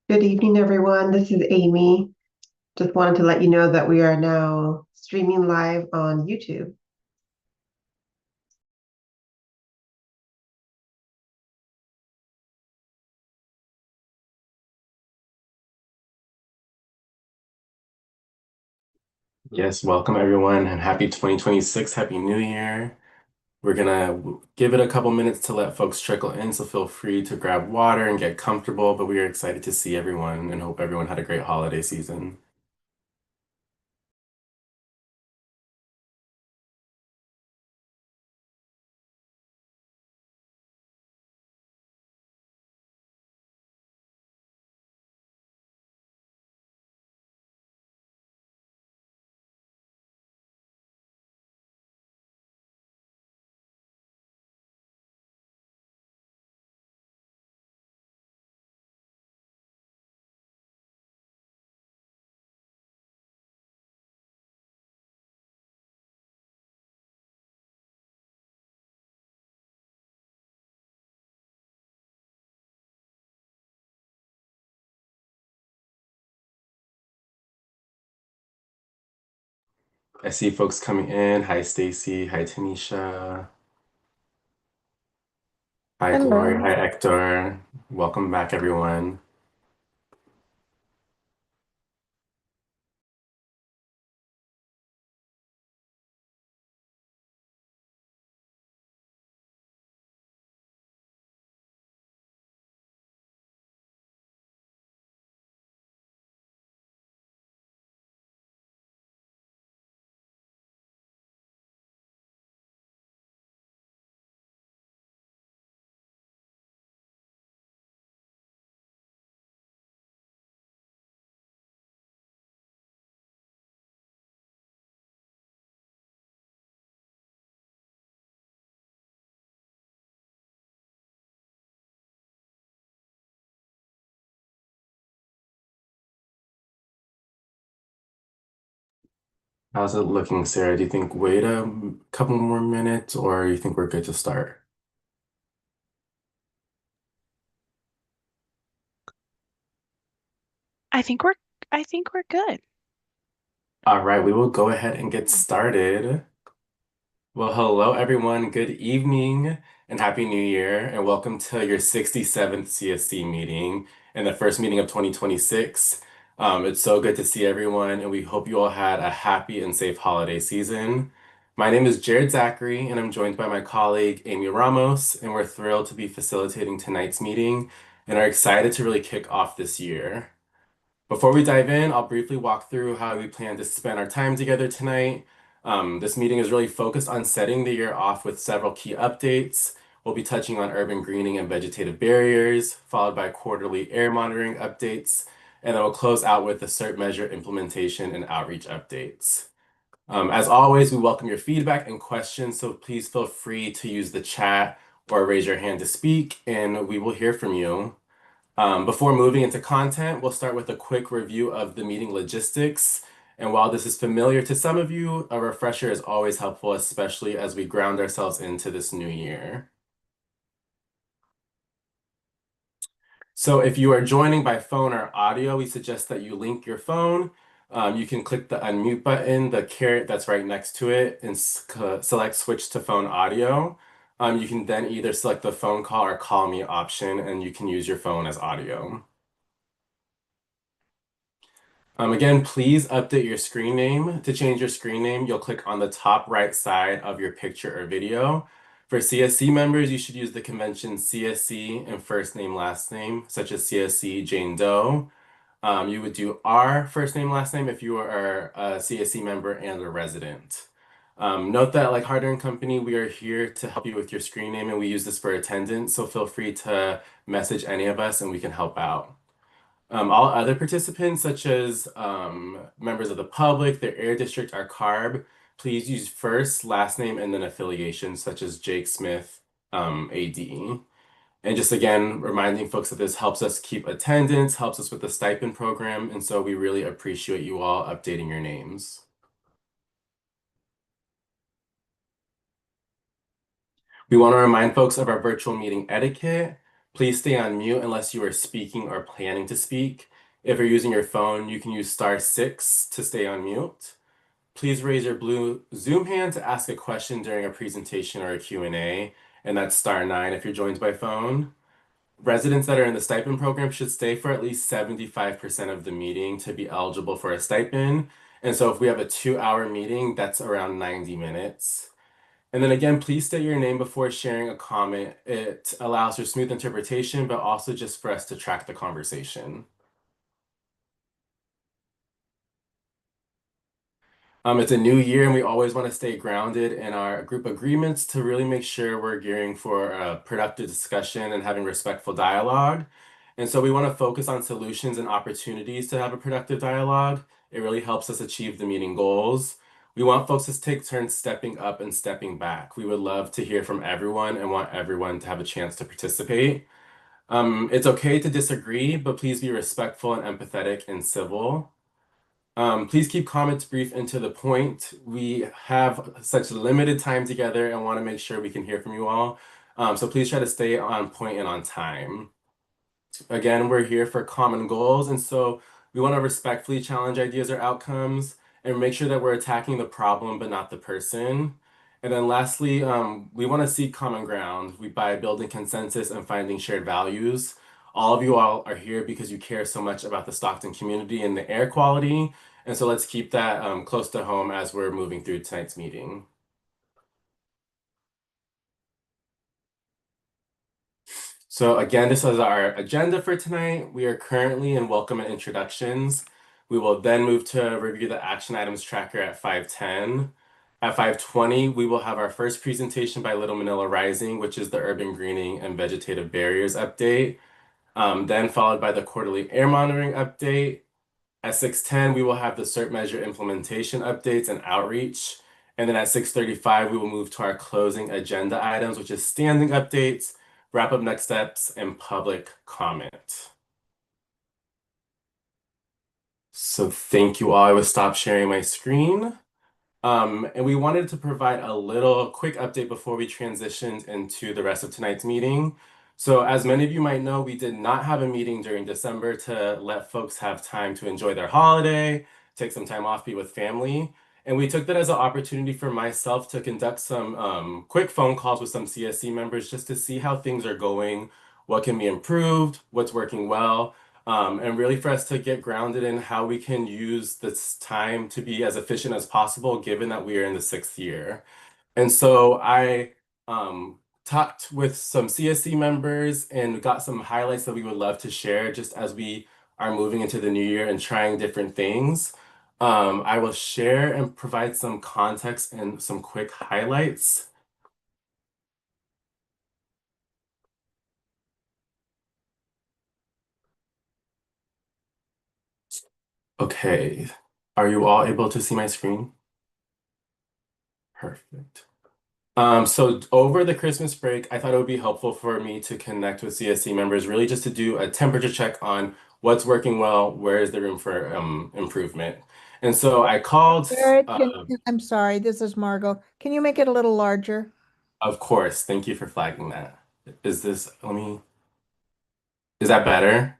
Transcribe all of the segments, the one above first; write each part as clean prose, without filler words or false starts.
Good evening, everyone. This is Amy. Just wanted to let you know that we are now streaming live on YouTube. Yes, welcome everyone and happy 2026, Happy New Year. We're gonna give it a couple minutes to let folks trickle in, so feel free to grab water and get comfortable, but we are excited to see everyone and hope everyone had a great holiday season. I see folks coming in. Hi, Stacy. Hi, Tanisha. Hi, Gloria. Hello. Hi, Hector. Welcome back, everyone. How's it looking, Sarah? Do you think wait a couple more minutes or you think we're good to start? I think we're I think we're good. All right, we will go ahead and get started. Well, hello everyone. Good evening and Happy New Year, and welcome to your 67th CSC meeting and the first meeting of 2026. It's so good to see everyone, and we hope you all had a happy and safe holiday season. My name is Jared Zachary, and I'm joined by my colleague Amy Ramos, and we're thrilled to be facilitating tonight's meeting and are excited to really kick off this year. Before we dive in, I'll briefly walk through how we plan to spend our time together tonight. This meeting is really focused on setting the year off with several key updates. We'll be touching on urban greening and vegetative barriers, followed by quarterly air monitoring updates, and then we'll close out with the CERT measure implementation and outreach updates. As always, we welcome your feedback and questions, so please feel free to use the chat or raise your hand to speak, and we will hear from you. Before moving into content, we'll start with a quick review of the meeting logistics. And while this is familiar to some of you, a refresher is always helpful, especially as we ground ourselves into this new year. So if you are joining by phone or audio, we suggest that you link your phone. You can click the unmute button, the caret that's right next to it, and select switch to phone audio. You can then either select the phone call or call me option, and you can use your phone as audio. Again, please update your screen name. To change your screen name, you'll click on the top right side of your picture or video. For CSC members, you should use the convention CSC and first name, last name, such as CSC Jane Doe. You would do R first name, last name if you are a CSC member and a resident. Note that, like Harder and Company, we are here to help you with your screen name and we use this for attendance, so feel free to message any of us and we can help out. All other participants, such as members of the public, their air district, are CARB. Please use first, last name, and then affiliations, such as Jake Smith, AD. And just again, reminding folks that this helps us keep attendance, helps us with the stipend program, and so we really appreciate you all updating your names. We want to remind folks of our virtual meeting etiquette. Please stay on mute unless you are speaking or planning to speak. If you're using your phone, you can use *6 to stay on mute. Please raise your blue Zoom hand to ask a question during a presentation or a Q&A, and that's *9 if you're joined by phone. Residents that are in the stipend program should stay for at least 75% of the meeting to be eligible for a stipend. And so if we have a 2-hour meeting, that's around 90 minutes. And then again, please state your name before sharing a comment. It allows for smooth interpretation, but also just for us to track the conversation. It's a new year, and we always want to stay grounded in our group agreements to really make sure we're gearing for a productive discussion and having respectful dialogue. And so we want to focus on solutions and opportunities to have a productive dialogue. It really helps us achieve the meeting goals. We want folks to take turns stepping up and stepping back. We would love to hear from everyone and want everyone to have a chance to participate. It's okay to disagree, but please be respectful and empathetic and civil. Please keep comments brief and to the point. We have such limited time together and want to make sure we can hear from you all. So please try to stay on point and on time. Again, we're here for common goals, and so we want to respectfully challenge ideas or outcomes and make sure that we're attacking the problem but not the person. And then lastly, we want to seek common ground by building consensus and finding shared values. All of you all are here because you care so much about the Stockton community and the air quality. And so let's keep that close to home as we're moving through tonight's meeting. So again, this is our agenda for tonight. We are currently in welcome and introductions. We will then move to review the action items tracker at 5:10. At 5:20, we will have our first presentation by Little Manila Rising, which is the urban greening and vegetative barriers update. Then followed by the quarterly air monitoring update. At 6:10, we will have the CERT measure implementation updates and outreach. And then at 6:35, we will move to our closing agenda items, which is standing updates, wrap up next steps, and public comment. So thank you all. I will stop sharing my screen. And we wanted to provide a little quick update before we transitioned into the rest of tonight's meeting. So as many of you might know, we did not have a meeting during December to let folks have time to enjoy their holiday, take some time off, be with family. And we took that as an opportunity for myself to conduct some quick phone calls with some CSC members just to see how things are going, what can be improved, what's working well, and really for us to get grounded in how we can use this time to be as efficient as possible, given that we are in the 6th year. And so I talked with some CSC members and got some highlights that we would love to share just as we are moving into the new year and trying different things. I will share and provide some context and some quick highlights. Okay, are you all able to see my screen? Perfect. So over the Christmas break, I thought it would be helpful for me to connect with CSC members, really just to do a temperature check on what's working well, where is the room for improvement. And so I called, Jared, I'm sorry, this is Margot. Can you make it a little larger? of course, thank you for flagging that. Is that better?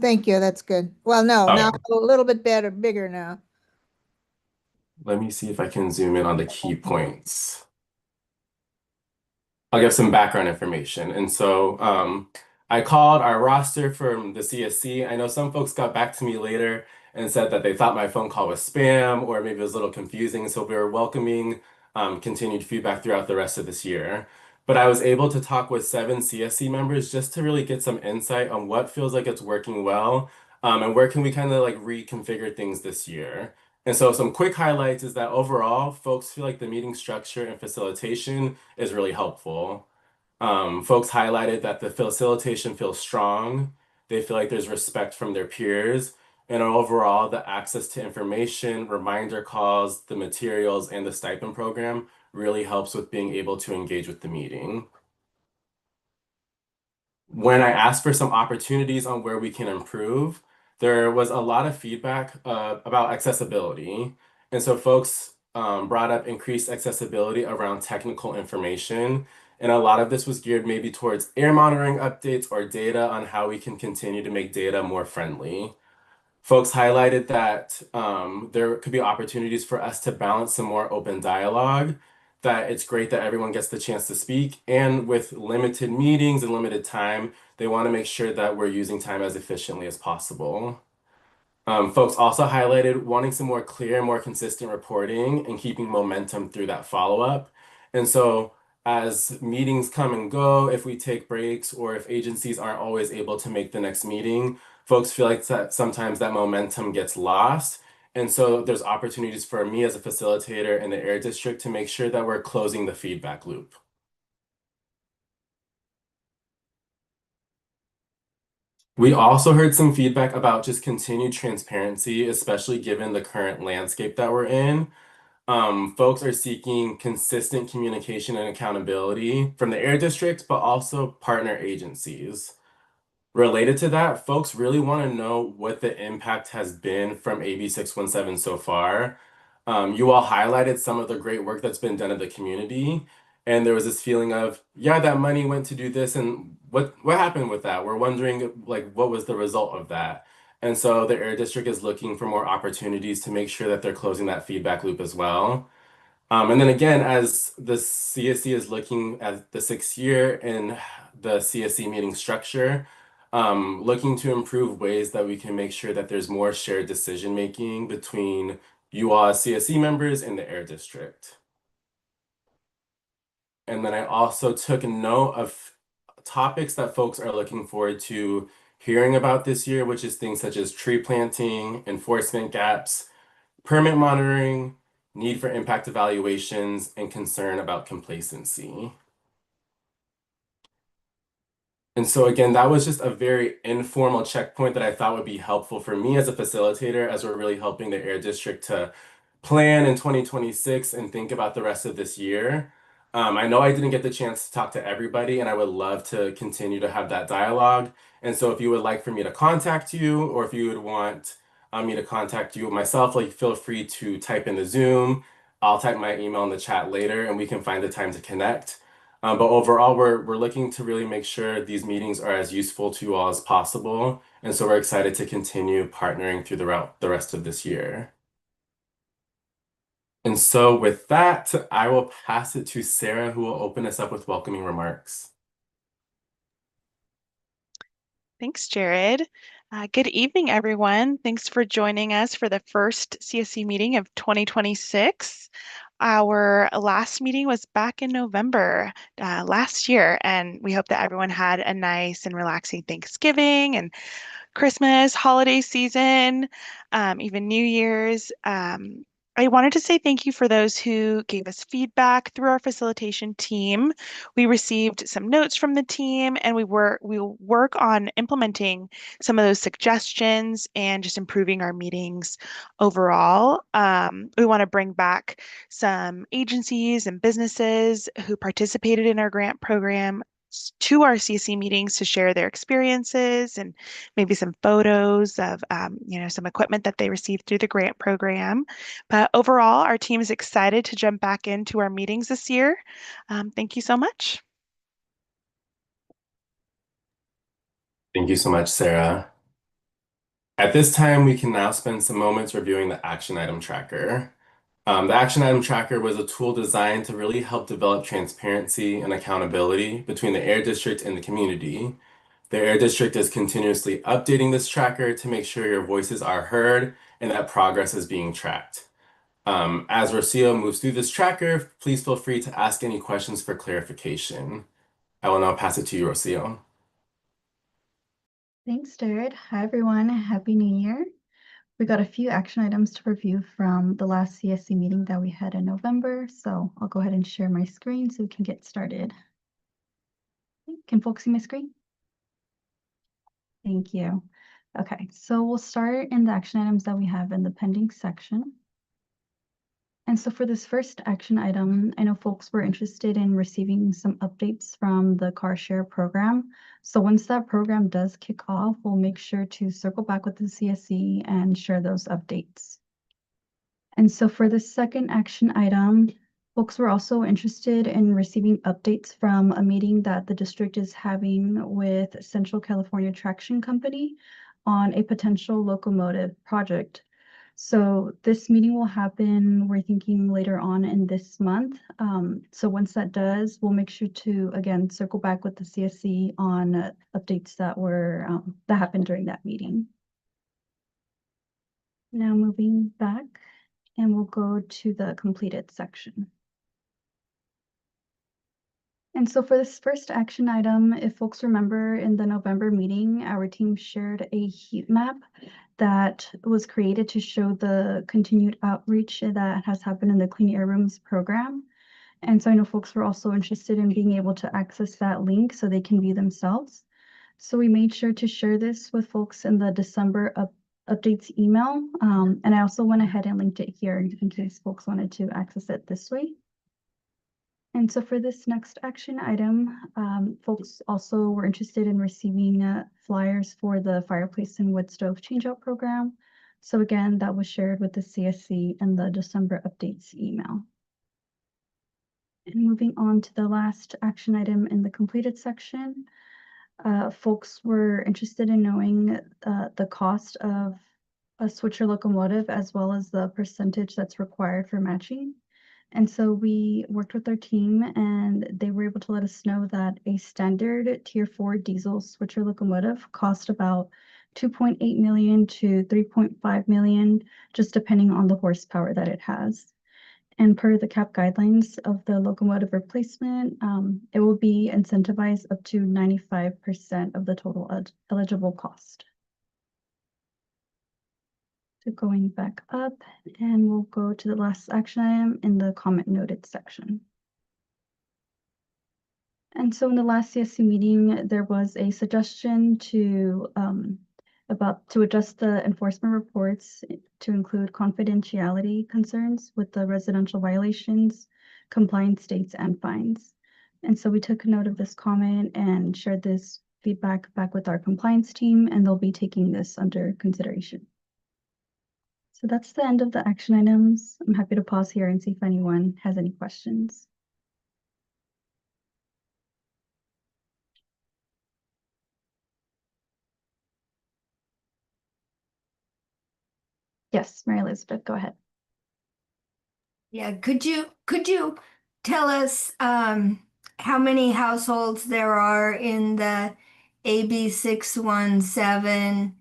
Thank you, that's good. Well, no, now Okay, a little bit better, bigger now. let me see if I can zoom in on the key points. I'll give some background information. And so I called our roster from the CSC. I know some folks got back to me later and said that they thought my phone call was spam or maybe it was a little confusing. So we were welcoming continued feedback throughout the rest of this year. But I was able to talk with 7 CSC members just to really get some insight on what feels like it's working well and where can we kind of like reconfigure things this year. And so some quick highlights is that overall, folks feel like the meeting structure and facilitation is really helpful. Folks highlighted that the facilitation feels strong. They feel like there's respect from their peers. And overall, the access to information, reminder calls, the materials, and the stipend program really helps with being able to engage with the meeting. When I asked for some opportunities on where we can improve, there was a lot of feedback about accessibility. And so folks brought up increased accessibility around technical information. And a lot of this was geared maybe towards air monitoring updates or data on how we can continue to make data more friendly. Folks highlighted that there could be opportunities for us to balance some more open dialogue, that it's great that everyone gets the chance to speak, and with limited meetings and limited time, they want to make sure that we're using time as efficiently as possible. Folks also highlighted wanting some more clear, more consistent reporting and keeping momentum through that follow-up. And so as meetings come and go, if we take breaks or if agencies aren't always able to make the next meeting, folks feel like that sometimes that momentum gets lost. And so there's opportunities for me as a facilitator in the Air District to make sure that we're closing the feedback loop. We also heard some feedback about just continued transparency, especially given the current landscape that we're in. Folks are seeking consistent communication and accountability from the Air District, but also partner agencies. Related to that, folks really want to know what the impact has been from AB617 so far. You all highlighted some of the great work that's been done in the community, and there was this feeling of, yeah, that money went to do this, and what happened with that? We're wondering, like, what was the result of that? And so the Air District is looking for more opportunities to make sure that they're closing that feedback loop as well. And then again, as the CSC is looking at the 6th year in the CSC meeting structure, looking to improve ways that we can make sure that there's more shared decision making between you all as CSC members and the Air District. And then I also took note of topics that folks are looking forward to hearing about this year, which is things such as tree planting, enforcement gaps, permit monitoring, need for impact evaluations, and concern about complacency. And so again, that was just a very informal checkpoint that I thought would be helpful for me as a facilitator, as we're really helping the Air District to plan in 2026 and think about the rest of this year. I know I didn't get the chance to talk to everybody, and I would love to continue to have that dialogue. And so if you would like for me to contact you, or if you would want me to contact you myself, like feel free to type in the Zoom. I'll type my email in the chat later, and we can find the time to connect. But overall, we're looking to really make sure these meetings are as useful to you all as possible. And so we're excited to continue partnering through the rest of this year. And so with that, I will pass it to Sarah, who will open us up with welcoming remarks. Thanks, Jared. Good evening, everyone. Thanks for joining us for the first CSC meeting of 2026. Our last meeting was back in November last year, and we hope that everyone had a nice and relaxing Thanksgiving and Christmas, holiday season, even New Year's. I wanted to say thank you for those who gave us feedback through our facilitation team. We received some notes from the team, and we'll work on implementing some of those suggestions and just improving our meetings overall. We want to bring back some agencies and businesses who participated in our grant program to our CSC meetings to share their experiences and maybe some photos of some equipment that they received through the grant program. But overall, our team is excited to jump back into our meetings this year. Thank you so much. Thank you so much, Sarah. At this time, we can now spend some moments reviewing the action item tracker. The action item tracker was a tool designed to really help develop transparency and accountability between the Air District and the community. The Air District is continuously updating this tracker to make sure your voices are heard and that progress is being tracked. As Rocio moves through this tracker, please feel free to ask any questions for clarification. I will now pass it to you, Rocio. Thanks, Jared. Hi, everyone. Happy New Year. We got a few action items to review from the last CSC meeting that we had in November. So I'll go ahead and share my screen so we can get started. Can folks see my screen? Thank you. Okay, so we'll start in the action items that we have in the pending section. And so for this first action item, I know folks were interested in receiving some updates from the car share program. So once that program does kick off, we'll make sure to circle back with the CSC and share those updates. And so for the second action item, Folks were also interested in receiving updates from a meeting that the district is having with Central California Traction Company on a potential locomotive project. So this meeting will happen, we're thinking later on in this month. So once that does, we'll make sure to, again, circle back with the CSC on updates that happened during that meeting. Now moving back, and we'll go to the completed section. And so for this first action item, if folks remember in the November meeting, our team shared a heat map that was created to show the continued outreach that has happened in the Clean Air Rooms program. And so I know folks were also interested in being able to access that link so they can view themselves. So we made sure to share this with folks in the December updates email. And I also went ahead and linked it here in case folks wanted to access it this way. And so for this next action item, folks also were interested in receiving flyers for the fireplace and wood stove changeout program. So again, that was shared with the CSC and the December updates email. And moving on to the last action item in the completed section, folks were interested in knowing the cost of a switcher locomotive as well as the percentage that's required for matching. And so we worked with our team and they were able to let us know that a standard Tier 4 diesel switcher locomotive cost about 2.8 million to 3.5 million, just depending on the horsepower that it has. And per the CAP guidelines of the locomotive replacement, it will be incentivized up to 95% of the total eligible cost. So going back up, and we'll go to the last action item in the comment noted section. And so in the last CSC meeting, there was a suggestion to adjust the enforcement reports to include confidentiality concerns with the residential violations, compliance dates, and fines. And so we took note of this comment and shared this feedback back with our compliance team, and they'll be taking this under consideration. So that's the end of the action items. I'm happy to pause here and see if anyone has any questions. Yes, Mary Elizabeth, go ahead. Yeah, could you tell us how many households there are in the AB617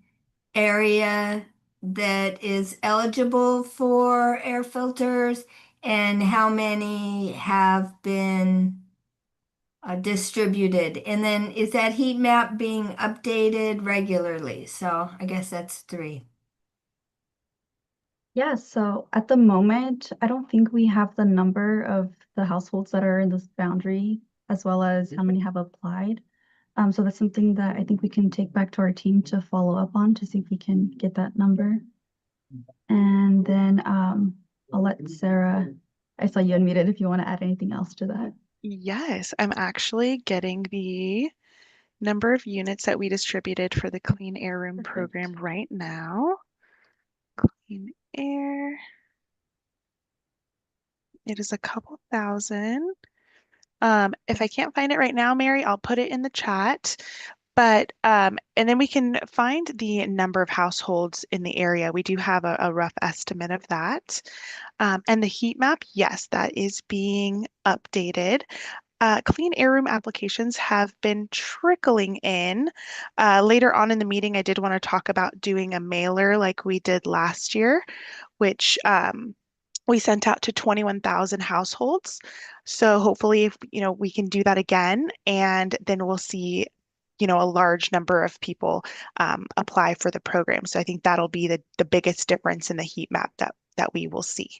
area that is eligible for air filters and how many have been distributed? And then is that heat map being updated regularly? So I guess that's 3. Yeah, so at the moment, I don't think we have the number of the households that are in this boundary as well as how many have applied. So that's something that I think we can take back to our team to follow up on to see if we can get that number. And then I'll let Sarah, I saw you unmuted if you want to add anything else to that. Yes, I'm actually getting the number of units that we distributed for the Clean Air Room Perfect. program right now. Clean air. It is a couple thousand. If I can't find it right now, Mary, I'll put it in the chat. But and then we can find the number of households in the area. We do have a rough estimate of that. And the heat map, yes, that is being updated. Clean air room applications have been trickling in. Later on in the meeting, I did want to talk about doing a mailer like we did last year, which we sent out to 21,000 households. So hopefully, if, we can do that again, and then we'll see, a large number of people apply for the program. So I think that'll be the biggest difference in the heat map that we will see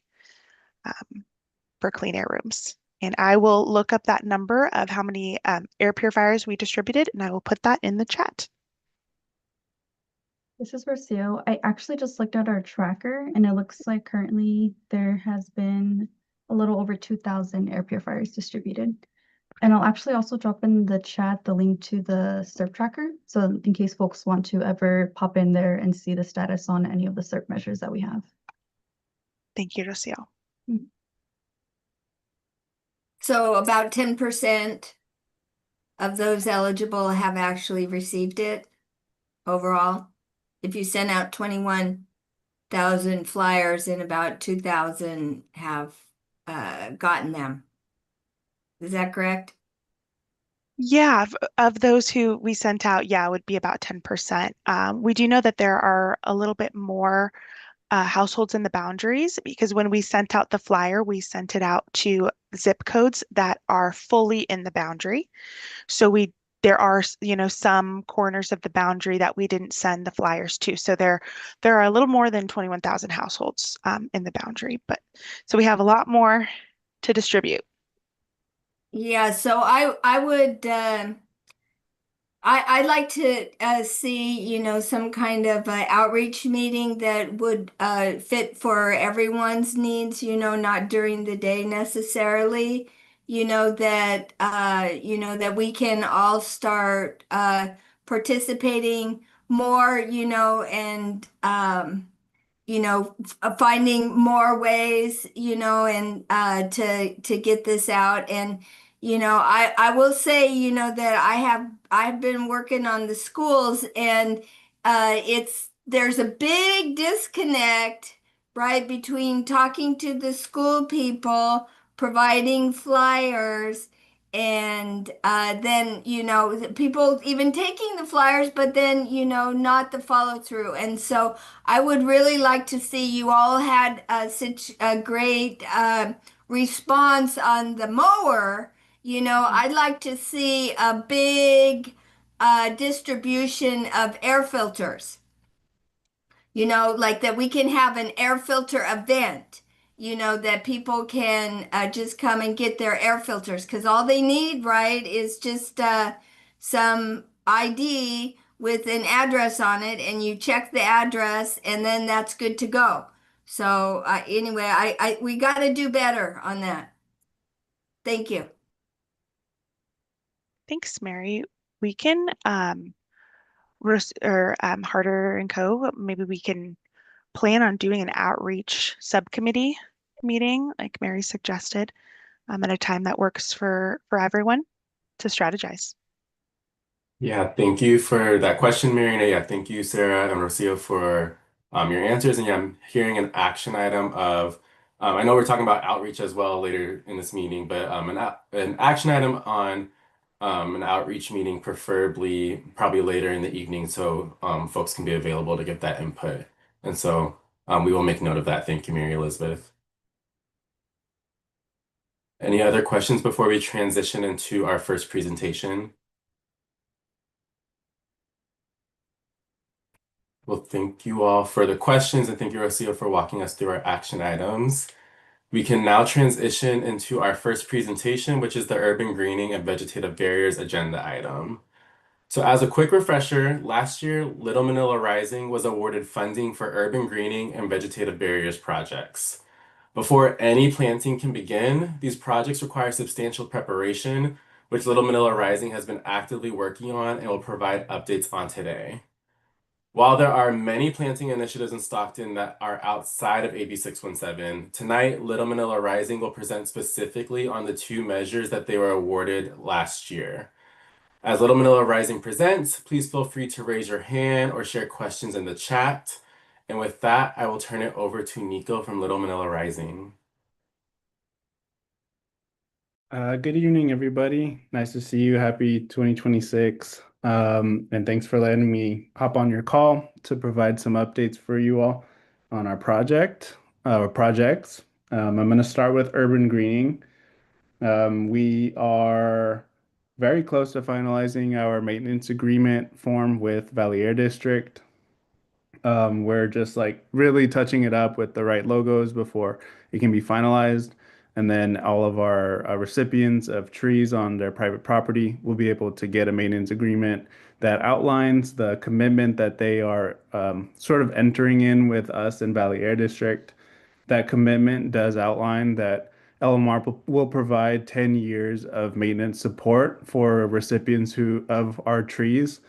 for clean air rooms. And I will look up that number of how many air purifiers we distributed, and I will put that in the chat. This is Rocio. I actually just looked at our tracker and it looks like currently there has been a little over 2,000 air purifiers distributed. And I'll actually also drop in the chat the link to the CERP tracker. So in case folks want to ever pop in there and see the status on any of the CERP measures that we have. Thank you, Rocio. So about 10% of those eligible have actually received it overall. If you send out 21,000 flyers and about 2,000 have gotten them. Is that correct? Yeah, of those who we sent out, yeah, it would be about 10%. We do know that there are a little bit more households in the boundaries because when we sent out the flyer, we sent it out to zip codes that are fully in the boundary. So there are, some corners of the boundary that we didn't send the flyers to. So there are a little more than 21,000 households in the boundary, but so we have a lot more to distribute. Yeah, so I would I'd like to see, some kind of outreach meeting that would fit for everyone's needs, not during the day necessarily, that we can all start participating more, and finding more ways, and to get this out. And I will say, that I've been working on the schools, and there's a big disconnect, right, between talking to the school people, providing flyers, and then people even taking the flyers, but then not the follow through. And so I would really like to see you all had such a great response on the mower. I'd like to see a big distribution of air filters. Like that we can have an air filter event, that people can just come and get their air filters because all they need, right, is just some ID with an address on it, and you check the address, and then that's good to go. So anyway, we got to do better on that. Thank you. Thanks, Mary. We can Harder and Co. Maybe we can plan on doing an outreach subcommittee meeting, like Mary suggested, at a time that works for everyone to strategize. Yeah, thank you for that question, Marina. Yeah, thank you, Sarah and Rocio, for your answers. And yeah, I'm hearing an action item of, I know we're talking about outreach as well later in this meeting, but an action item on an outreach meeting, preferably probably later in the evening, so folks can be available to get that input. And so we will make note of that. Thank you, Mary Elizabeth. Any other questions before we transition into our first presentation? Well, thank you all for the questions, and thank you, Rocio, for walking us through our action items. We can now transition into our first presentation, which is the Urban Greening and Vegetative Barriers agenda item. So as a quick refresher, last year, Little Manila Rising was awarded funding for urban greening and vegetative barriers projects. Before any planting can begin, these projects require substantial preparation, which Little Manila Rising has been actively working on and will provide updates on today. While there are many planting initiatives in Stockton that are outside of AB617, tonight Little Manila Rising will present specifically on the two measures that they were awarded last year. As Little Manila Rising presents, please feel free to raise your hand or share questions in the chat. And with that, I will turn it over to Nico from Little Manila Rising. Good evening, everybody. Nice to see you. Happy 2026. And thanks for letting me hop on your call to provide some updates for you all on our projects. I'm going to start with urban greening. We are very close to finalizing our maintenance agreement form with Valley Air District. We're just like really touching it up with the right logos before it can be finalized. And then all of our recipients of trees on their private property will be able to get a maintenance agreement that outlines the commitment that they are sort of entering in with us in Valley Air District. That commitment does outline that LMR will provide 10 years of maintenance support for recipients of our trees,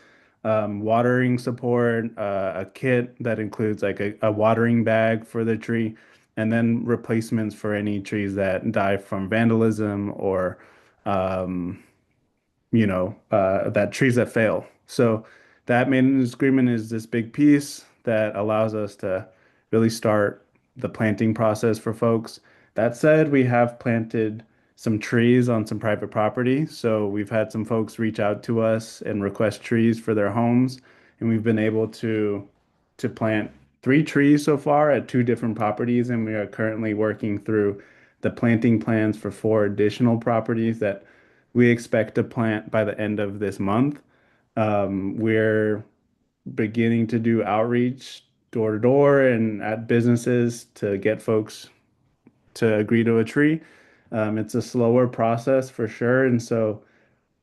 watering support, a kit that includes like a watering bag for the tree, and then replacements for any trees that die from vandalism or that trees that fail. So that maintenance agreement is this big piece that allows us to really start the planting process for folks. That said, we have planted some trees on some private property. So we've had some folks reach out to us and request trees for their homes, and we've been able to plant 3 trees so far at 2 different properties, and we are currently working through the planting plans for 4 additional properties that we expect to plant by the end of this month. We're beginning to do outreach door to door and at businesses to get folks to agree to a tree. It's a slower process for sure. And so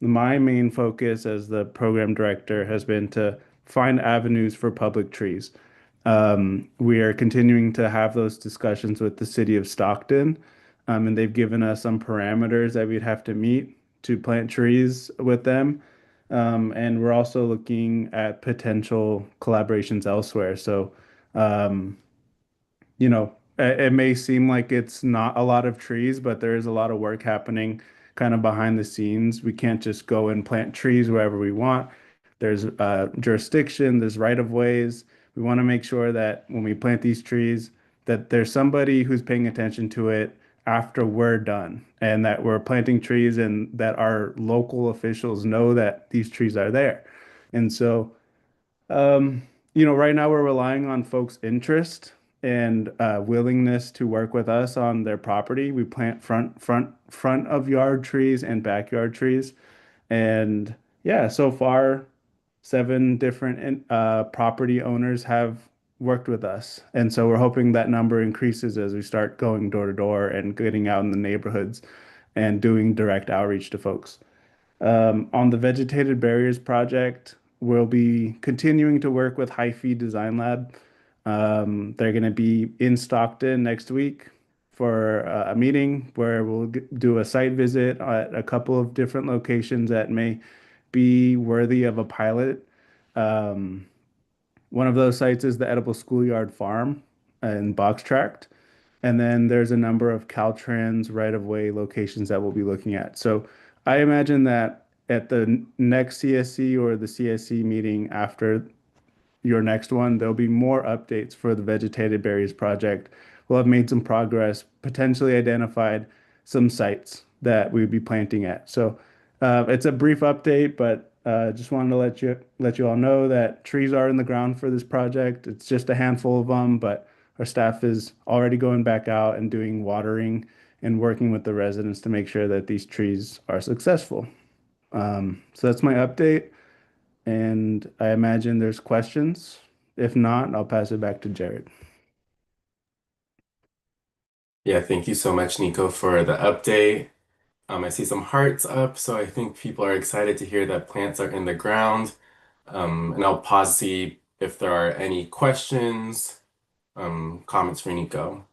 my main focus as the program director has been to find avenues for public trees. We are continuing to have those discussions with the city of Stockton, and they've given us some parameters that we'd have to meet to plant trees with them. And we're also looking at potential collaborations elsewhere. So, um, it may seem like it's not a lot of trees, but there is a lot of work happening kind of behind the scenes. We can't just go and plant trees wherever we want. There's jurisdiction, there's right of ways. We want to make sure that when we plant these trees, that there's somebody who's paying attention to it after we're done, and that we're planting trees and that our local officials know that these trees are there. And so um, right now we're relying on folks' interest and willingness to work with us on their property. We plant front of yard trees and backyard trees, and yeah, so far 7 different property owners have worked with us, and so we're hoping that number increases as we start going door to door and getting out in the neighborhoods and doing direct outreach to folks. On the vegetated barriers project, we'll be continuing to work with Hi-Fi Design Lab. They're going to be in Stockton next week for a meeting where we'll do a site visit at a couple of different locations that may be worthy of a pilot. Um, One of those sites is the Edible Schoolyard Farm in Box Tract. And then there's a number of Caltrans right-of-way locations that we'll be looking at. So I imagine that at the next CSC or the CSC meeting after your next one, there'll be more updates for the vegetated berries project. We'll have made some progress, potentially identified some sites that we would be planting at. So it's a brief update, but just wanted to let you all know that trees are in the ground for this project. It's just a handful of them, but our staff is already going back out and doing watering and working with the residents to make sure that these trees are successful. So that's my update, and I imagine there's questions. If not, I'll pass it back to Jared. Yeah, thank you so much, Nico, for the update. I see some hearts up, so I think people are excited to hear that plants are in the ground. And I'll pause to see if there are any questions, comments for Nico.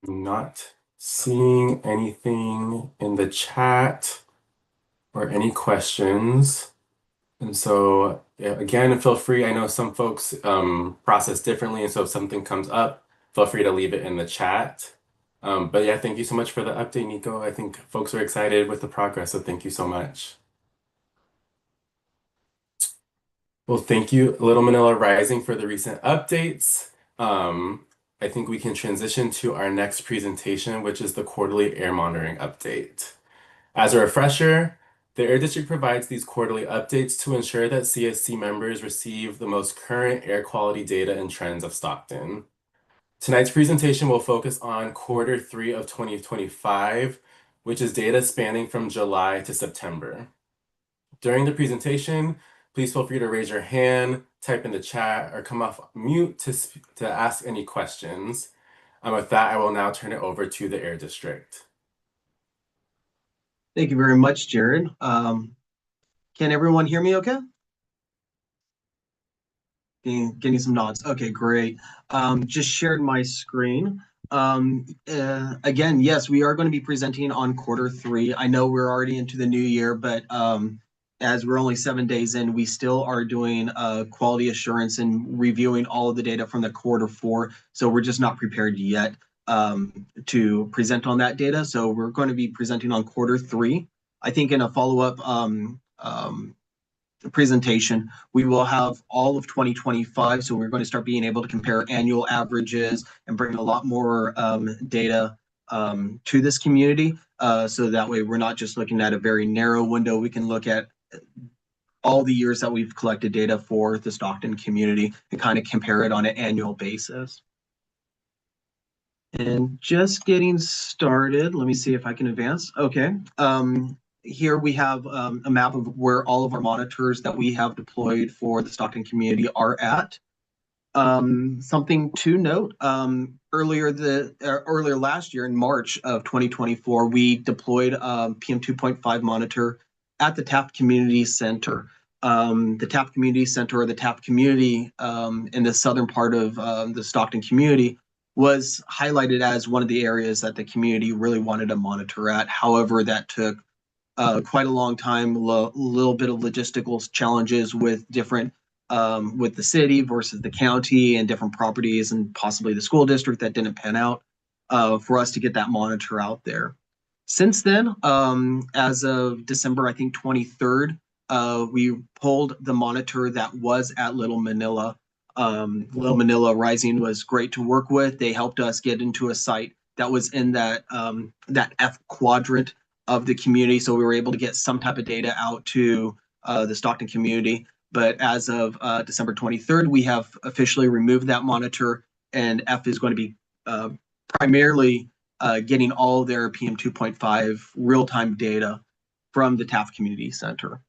Not seeing anything in the chat or any questions. And so, yeah, again, feel free. I know some folks process differently, and so if something comes up, feel free to leave it in the chat. But yeah, thank you so much for the update, Nico. I think folks are excited with the progress, so thank you so much. Well, thank you, Little Manila Rising, for the recent updates. I think we can transition to our next presentation, which is the quarterly air monitoring update. As a refresher, the Air District provides these quarterly updates to ensure that CSC members receive the most current air quality data and trends of Stockton. Tonight's presentation will focus on quarter 3 of 2025, which is data spanning from July to September. During the presentation, please feel free to raise your hand, type in the chat, or come off mute to ask any questions. With that, I will now turn it over to the Air District. Thank you very much, Jared. Can everyone hear me okay? Getting some nods. Okay, great. Just shared my screen. Again, yes, we are going to be presenting on Q3. I know we're already into the new year, but as we're only 7 days in, we still are doing quality assurance and reviewing all of the data from the Q4. So we're just not prepared yet to present on that data. So we're going to be presenting on Q3. I think in a follow-up presentation, we will have all of 2025. So we're going to start being able to compare annual averages and bring a lot more data to this community. So that way we're not just looking at a very narrow window. We can look at all the years that we've collected data for the Stockton community and kind of compare it on an annual basis. And just getting started, let me see if I can advance. Okay. Here we have a map of where all of our monitors that we have deployed for the Stockton community are at. Something to note, earlier last year in March of 2024, we deployed a PM 2.5 monitor at the Taft Community Center. The Taft Community Center, or the Taft community in the southern part of the Stockton community, was highlighted as one of the areas that the community really wanted to monitor at. However, that took quite a long time, little bit of logistical challenges with different with the city versus the county and different properties and possibly the school district that didn't pan out for us to get that monitor out there. Since then, as of December, I think 23rd, we pulled the monitor that was at Little Manila. Little Manila Rising was great to work with. They helped us get into a site that was in that F quadrant of the community, so we were able to get some type of data out to the Stockton community. But as of December 23rd, we have officially removed that monitor, and F is going to be primarily getting all their PM 2.5 real-time data from the Taft Community Center.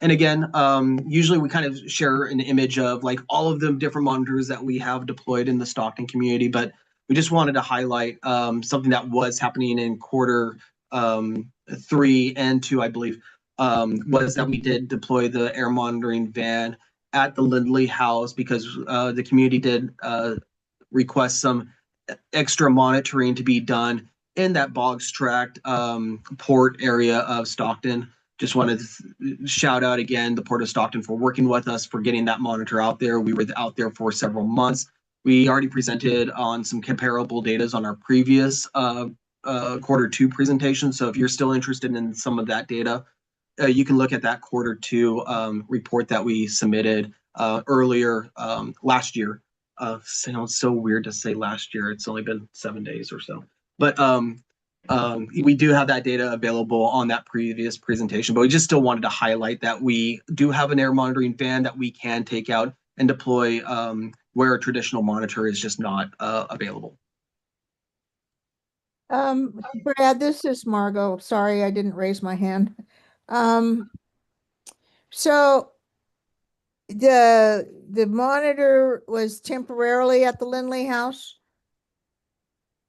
And again, usually we kind of share an image of like all of the different monitors that we have deployed in the Stockton community, but we just wanted to highlight something that was happening in Q3 and 2, I believe, was that we did deploy the air monitoring van at the Lindley House because the community did request some extra monitoring to be done in that Boggs Tract port area of Stockton. Just wanted to shout out again the Port of Stockton for working with us for getting that monitor out there. We were out there for several months. We already presented on some comparable data on our previous Q2 presentation. So if you're still interested in some of that data, you can look at that Q2 report that we submitted earlier last year. Sounds so weird to say last year. It's only been 7 days or so. But we do have that data available on that previous presentation, but we just still wanted to highlight that we do have an air monitoring van that we can take out and deploy where a traditional monitor is just not available. Brad, this is Margot. Sorry, I didn't raise my hand. So the monitor was temporarily at the Lindley House?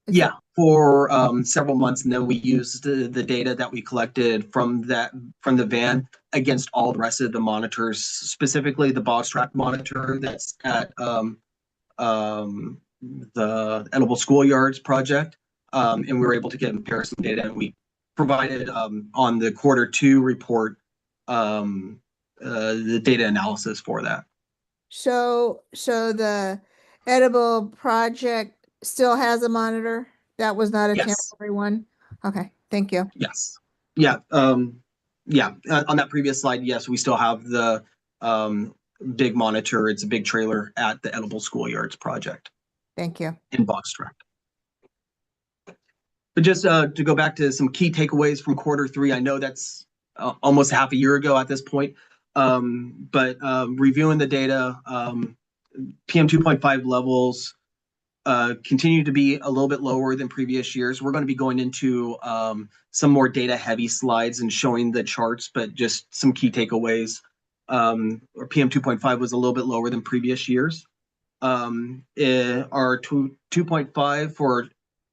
Yeah, for several months, and then we used the data that we collected from the van against all the rest of the monitors, specifically the Boggs Tract monitor that's at the Edible Schoolyards project, and we were able to get comparison data, and we provided on the Q2 report the data analysis for that. So the Edible project still has a monitor? That was not a temporary one? Okay, thank you. Yes. Yeah. Yeah. On that previous slide, yes, we still have the big monitor. It's a big trailer at the Edible Schoolyards project. Thank you. In Boggs Tract. But just to go back to some key takeaways from Q3, I know that's almost half a year ago at this point, but reviewing the data, PM 2.5 levels continue to be a little bit lower than previous years. We're going to be going into some more data heavy slides and showing the charts, but just some key takeaways. Our PM 2.5 was a little bit lower than previous years. Our 2.5 for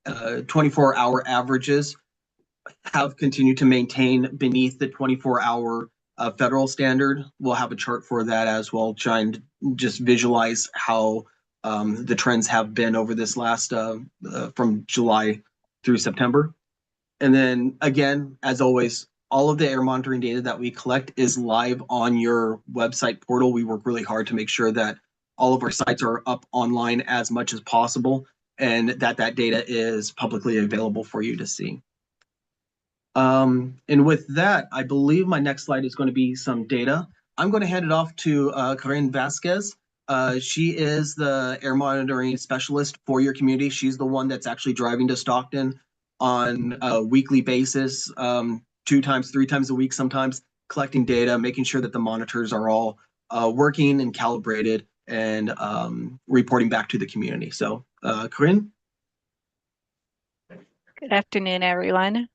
24-hour averages have continued to maintain beneath the 24-hour federal standard. We'll have a chart for that as well, trying to just visualize how the trends have been over this last from July through September. And then again, as always, all of the air monitoring data that we collect is live on your website portal. We work really hard to make sure that all of our sites are up online as much as possible and that data is publicly available for you to see. And with that, I believe my next slide is going to be some data. I'm going to hand it off to Karen Vasquez. She is the air monitoring specialist for your community. She's the one that's actually driving to Stockton on a weekly basis, 2 times, 3 times a week sometimes, collecting data, making sure that the monitors are all working and calibrated and reporting back to the community. So, Corinne? Good afternoon, everyone.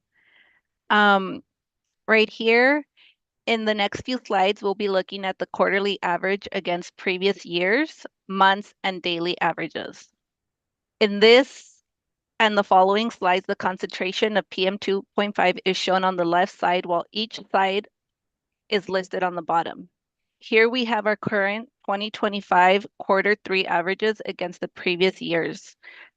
Right here in the next few slides, we'll be looking at the quarterly average against previous years, months, and daily averages. In this and the following slides, the concentration of PM 2.5 is shown on the left side, while each side is listed on the bottom. Here we have our current 2025 Q3 averages against the previous years.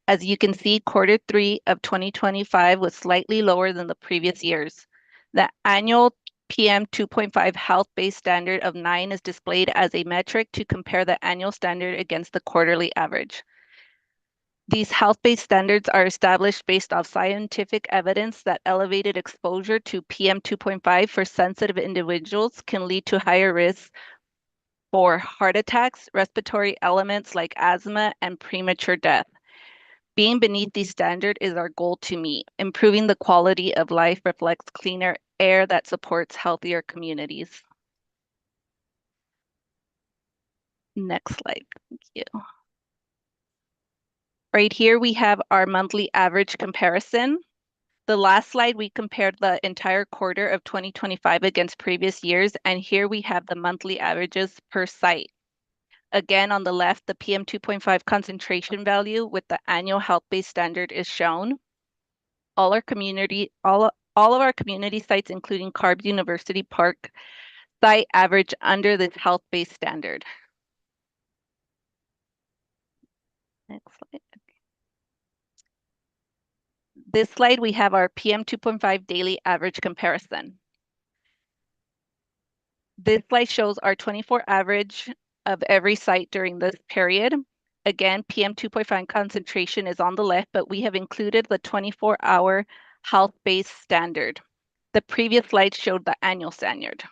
As you can see, Q3 of 2025 was slightly lower than the previous years. The annual PM 2.5 health-based standard of 9 is displayed as a metric to compare the annual standard against the quarterly average. These health-based standards are established based off scientific evidence that elevated exposure to PM 2.5 for sensitive individuals can lead to higher risks for heart attacks, respiratory elements like asthma, and premature death. Being beneath these standards is our goal to meet. Improving the quality of life reflects cleaner air that supports healthier communities. Next slide, thank you. Right here we have our monthly average comparison. The last slide, we compared the entire quarter of 2025 against previous years, and here we have the monthly averages per site. Again, on the left, the PM 2.5 concentration value with the annual health-based standard is shown. All of our community sites, including Carbs University Park site, average under this health-based standard. Next slide. This slide, we have our PM 2.5 daily average comparison. This slide shows our 24 average of every site during this period. Again, PM 2.5 concentration is on the left, but we have included the 24-hour health-based standard. The previous slide showed the annual standard.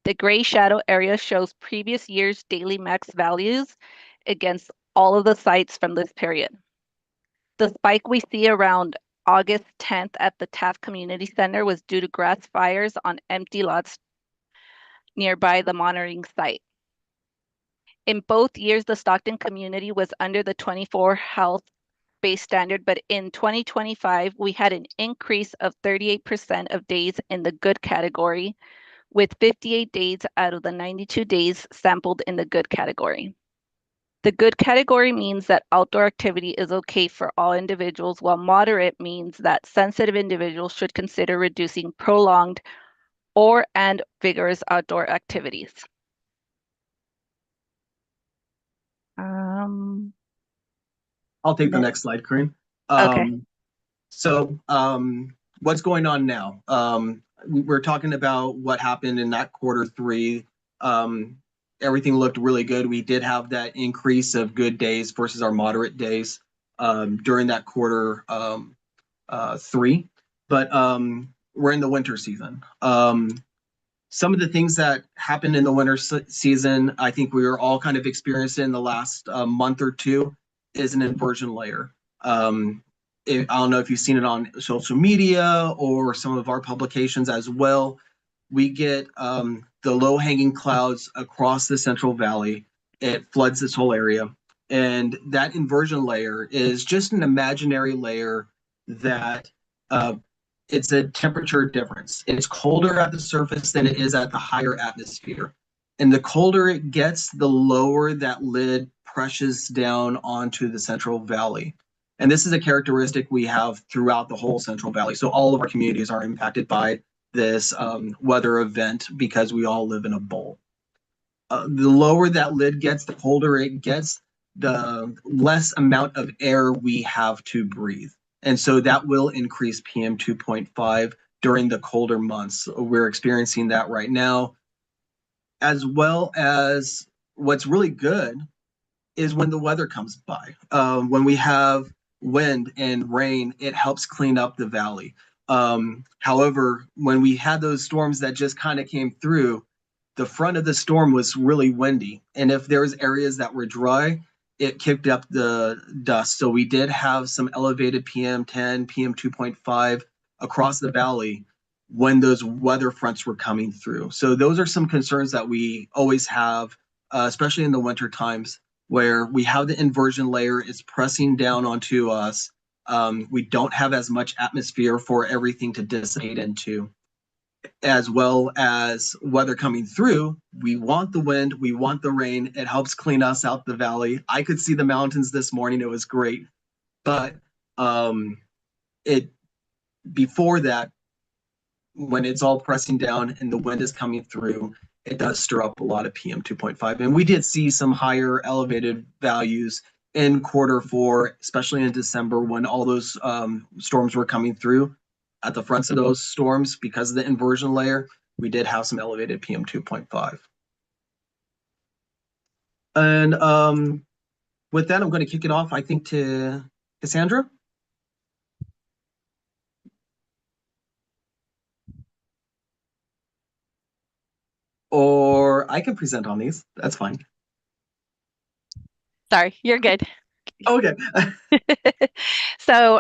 The gray shadow area shows previous year's daily max values against all of the sites from this period. The spike we see around August 10th at the Taft Community Center was due to grass fires on empty lots nearby the monitoring site. In both years, the Stockton community was under the 24 health-based standard, but in 2025, we had an increase of 38% of days in the good category, with 58 days out of the 92 days sampled in the good category. The good category means that outdoor activity is okay for all individuals, while moderate means that sensitive individuals should consider reducing prolonged and vigorous outdoor activities. I'll take the next slide, Corinne. Okay. So what's going on now? We're talking about what happened in that Q3. Everything looked really good. We did have that increase of good days versus our moderate days during that Q3. But we're in the winter season. Some of the things that happened in the winter season, I think we were all kind of experiencing in the last month or two, is an inversion layer. I don't know if you've seen it on social media or some of our publications as well. We get the low-hanging clouds across the Central Valley. It floods this whole area. And that inversion layer is just an imaginary layer that it's a temperature difference. It's colder at the surface than it is at the higher atmosphere. And the colder it gets, the lower that lid presses down onto the Central Valley. And this is a characteristic we have throughout the whole Central Valley. So all of our communities are impacted by this weather event because we all live in a bowl. The lower that lid gets, the colder it gets, the less amount of air we have to breathe. And so that will increase PM 2.5 during the colder months. We're experiencing that right now. As well as what's really good is when the weather comes by. When we have wind and rain, it helps clean up the valley. However, when we had those storms that just kind of came through, the front of the storm was really windy. And if there was areas that were dry, it kicked up the dust. So we did have some elevated PM10, PM 2.5 across the valley when those weather fronts were coming through. So those are some concerns that we always have, especially in the winter times, where we have the inversion layer is pressing down onto us. We don't have as much atmosphere for everything to dissipate into, as well as weather coming through. We want the wind, we want the rain. It helps clean us out the valley. I could see the mountains this morning. It was great. But before that, when it's all pressing down and the wind is coming through, it does stir up a lot of PM 2.5. And we did see some higher elevated values in Q4, especially in December when all those storms were coming through. At the fronts of those storms, because of the inversion layer, we did have some elevated PM 2.5. And with that, I'm going to kick it off, I think, to Cassandra. Or I can present on these. That's fine. Sorry, you're good. Okay. So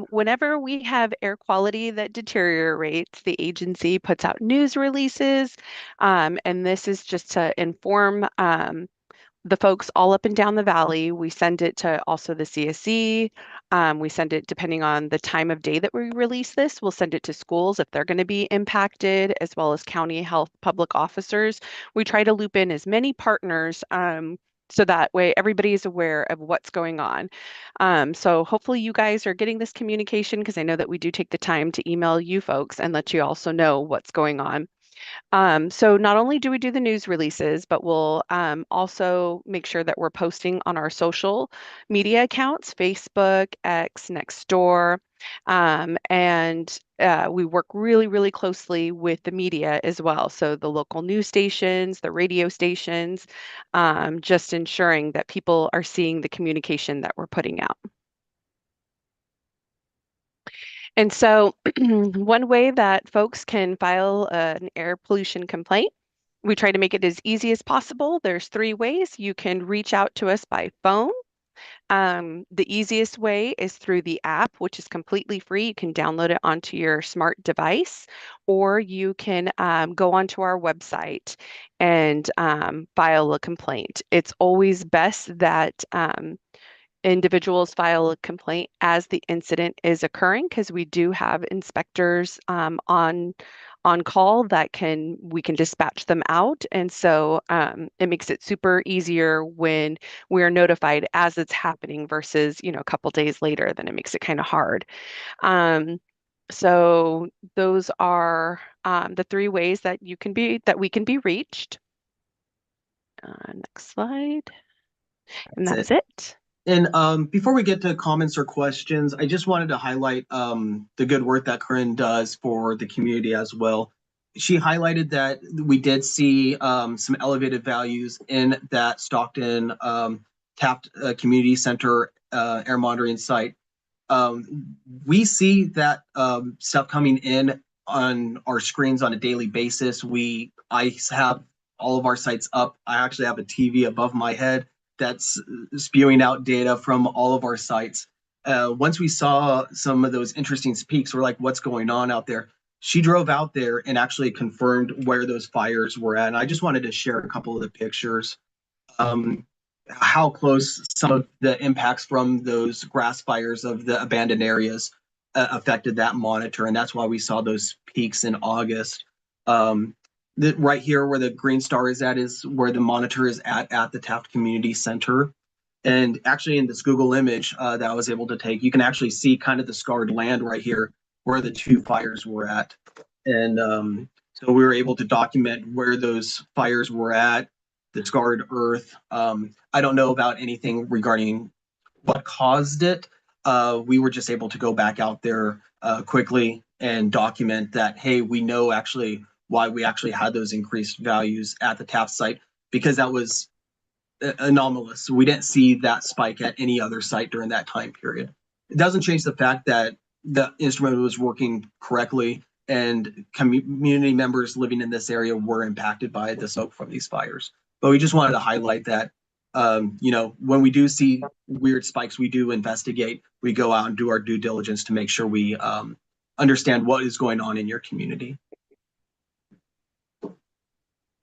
whenever we have air quality that deteriorates, the agency puts out news releases, and this is just to inform the folks all up and down the valley. We send it to also the CSC. We send it, depending on the time of day that we release this, we'll send it to schools if they're going to be impacted, as well as county health public officers. We try to loop in as many partners so that way everybody is aware of what's going on. So hopefully you guys are getting this communication, because I know that we do take the time to email you folks and let you also know what's going on. So not only do we do the news releases, but we'll also make sure that we're posting on our social media accounts, Facebook, X, Nextdoor, and we work really, really closely with the media as well. So the local news stations, the radio stations, just ensuring that people are seeing the communication that we're putting out. And so one way that folks can file an air pollution complaint, we try to make it as easy as possible. There's 3 ways. You can reach out to us by phone. The easiest way is through the app, which is completely free. You can download it onto your smart device, or you can go onto our website and file a complaint. It's always best that individuals file a complaint as the incident is occurring, because we do have inspectors on call that we can dispatch them out. And so it makes it super easier when we're notified as it's happening versus, a couple days later. Then it makes it kind of hard. So those are the 3 ways that we can be reached. Next slide. And that's it. And before we get to comments or questions, I just wanted to highlight the good work that Corinne does for the community as well. She highlighted that we did see some elevated values in that Stockton Taft Community Center air monitoring site. We see that stuff coming in on our screens on a daily basis. I have all of our sites up. I actually have a TV above my head that's spewing out data from all of our sites. Once we saw some of those interesting peaks, we're like, what's going on out there? She drove out there and actually confirmed where those fires were at. And I just wanted to share a couple of the pictures, how close some of the impacts from those grass fires of the abandoned areas affected that monitor. And that's why we saw those peaks in August. Right here where the green star is at is where the monitor is at the Taft Community Center. And actually in this Google image that I was able to take, you can actually see kind of the scarred land right here where the 2 fires were at. And so we were able to document where those fires were at, the scarred earth. I don't know about anything regarding what caused it. We were just able to go back out there quickly and document that, hey, we know actually why we actually had those increased values at the Taft site, because that was anomalous. We didn't see that spike at any other site during that time period. It doesn't change the fact that the instrument was working correctly and community members living in this area were impacted by the smoke from these fires. But we just wanted to highlight that, when we do see weird spikes, we do investigate. We go out and do our due diligence to make sure we understand what is going on in your community.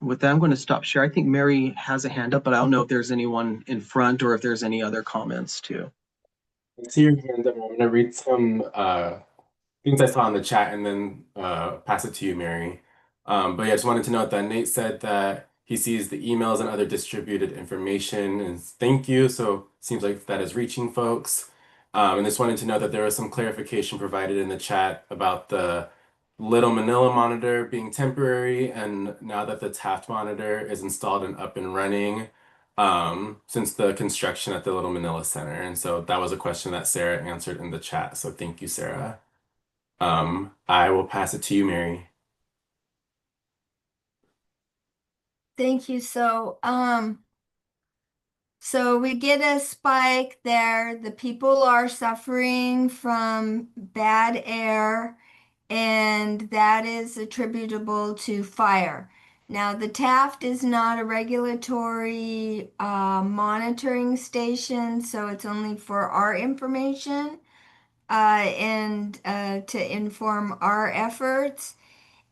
With that, I'm going to stop share. I think Mary has a hand up, but I don't know if there's anyone in front or if there's any other comments too. I see your hand up. I'm going to read some things I saw in the chat and then pass it to you, Mary. But yeah, I just wanted to note that Nate said that he sees the emails and other distributed information and thank you. So it seems like that is reaching folks. And just wanted to note that there was some clarification provided in the chat about the Little Manila monitor being temporary, and now that the Taft monitor is installed and up and running, since the construction at the Little Manila Center. And so that was a question that Sarah answered in the chat. So thank you, Sarah. I will pass it to you, Mary. Thank you. So we get a spike there. The people are suffering from bad air, and that is attributable to fire. Now, the Taft is not a regulatory monitoring station, so it's only for our information and to inform our efforts.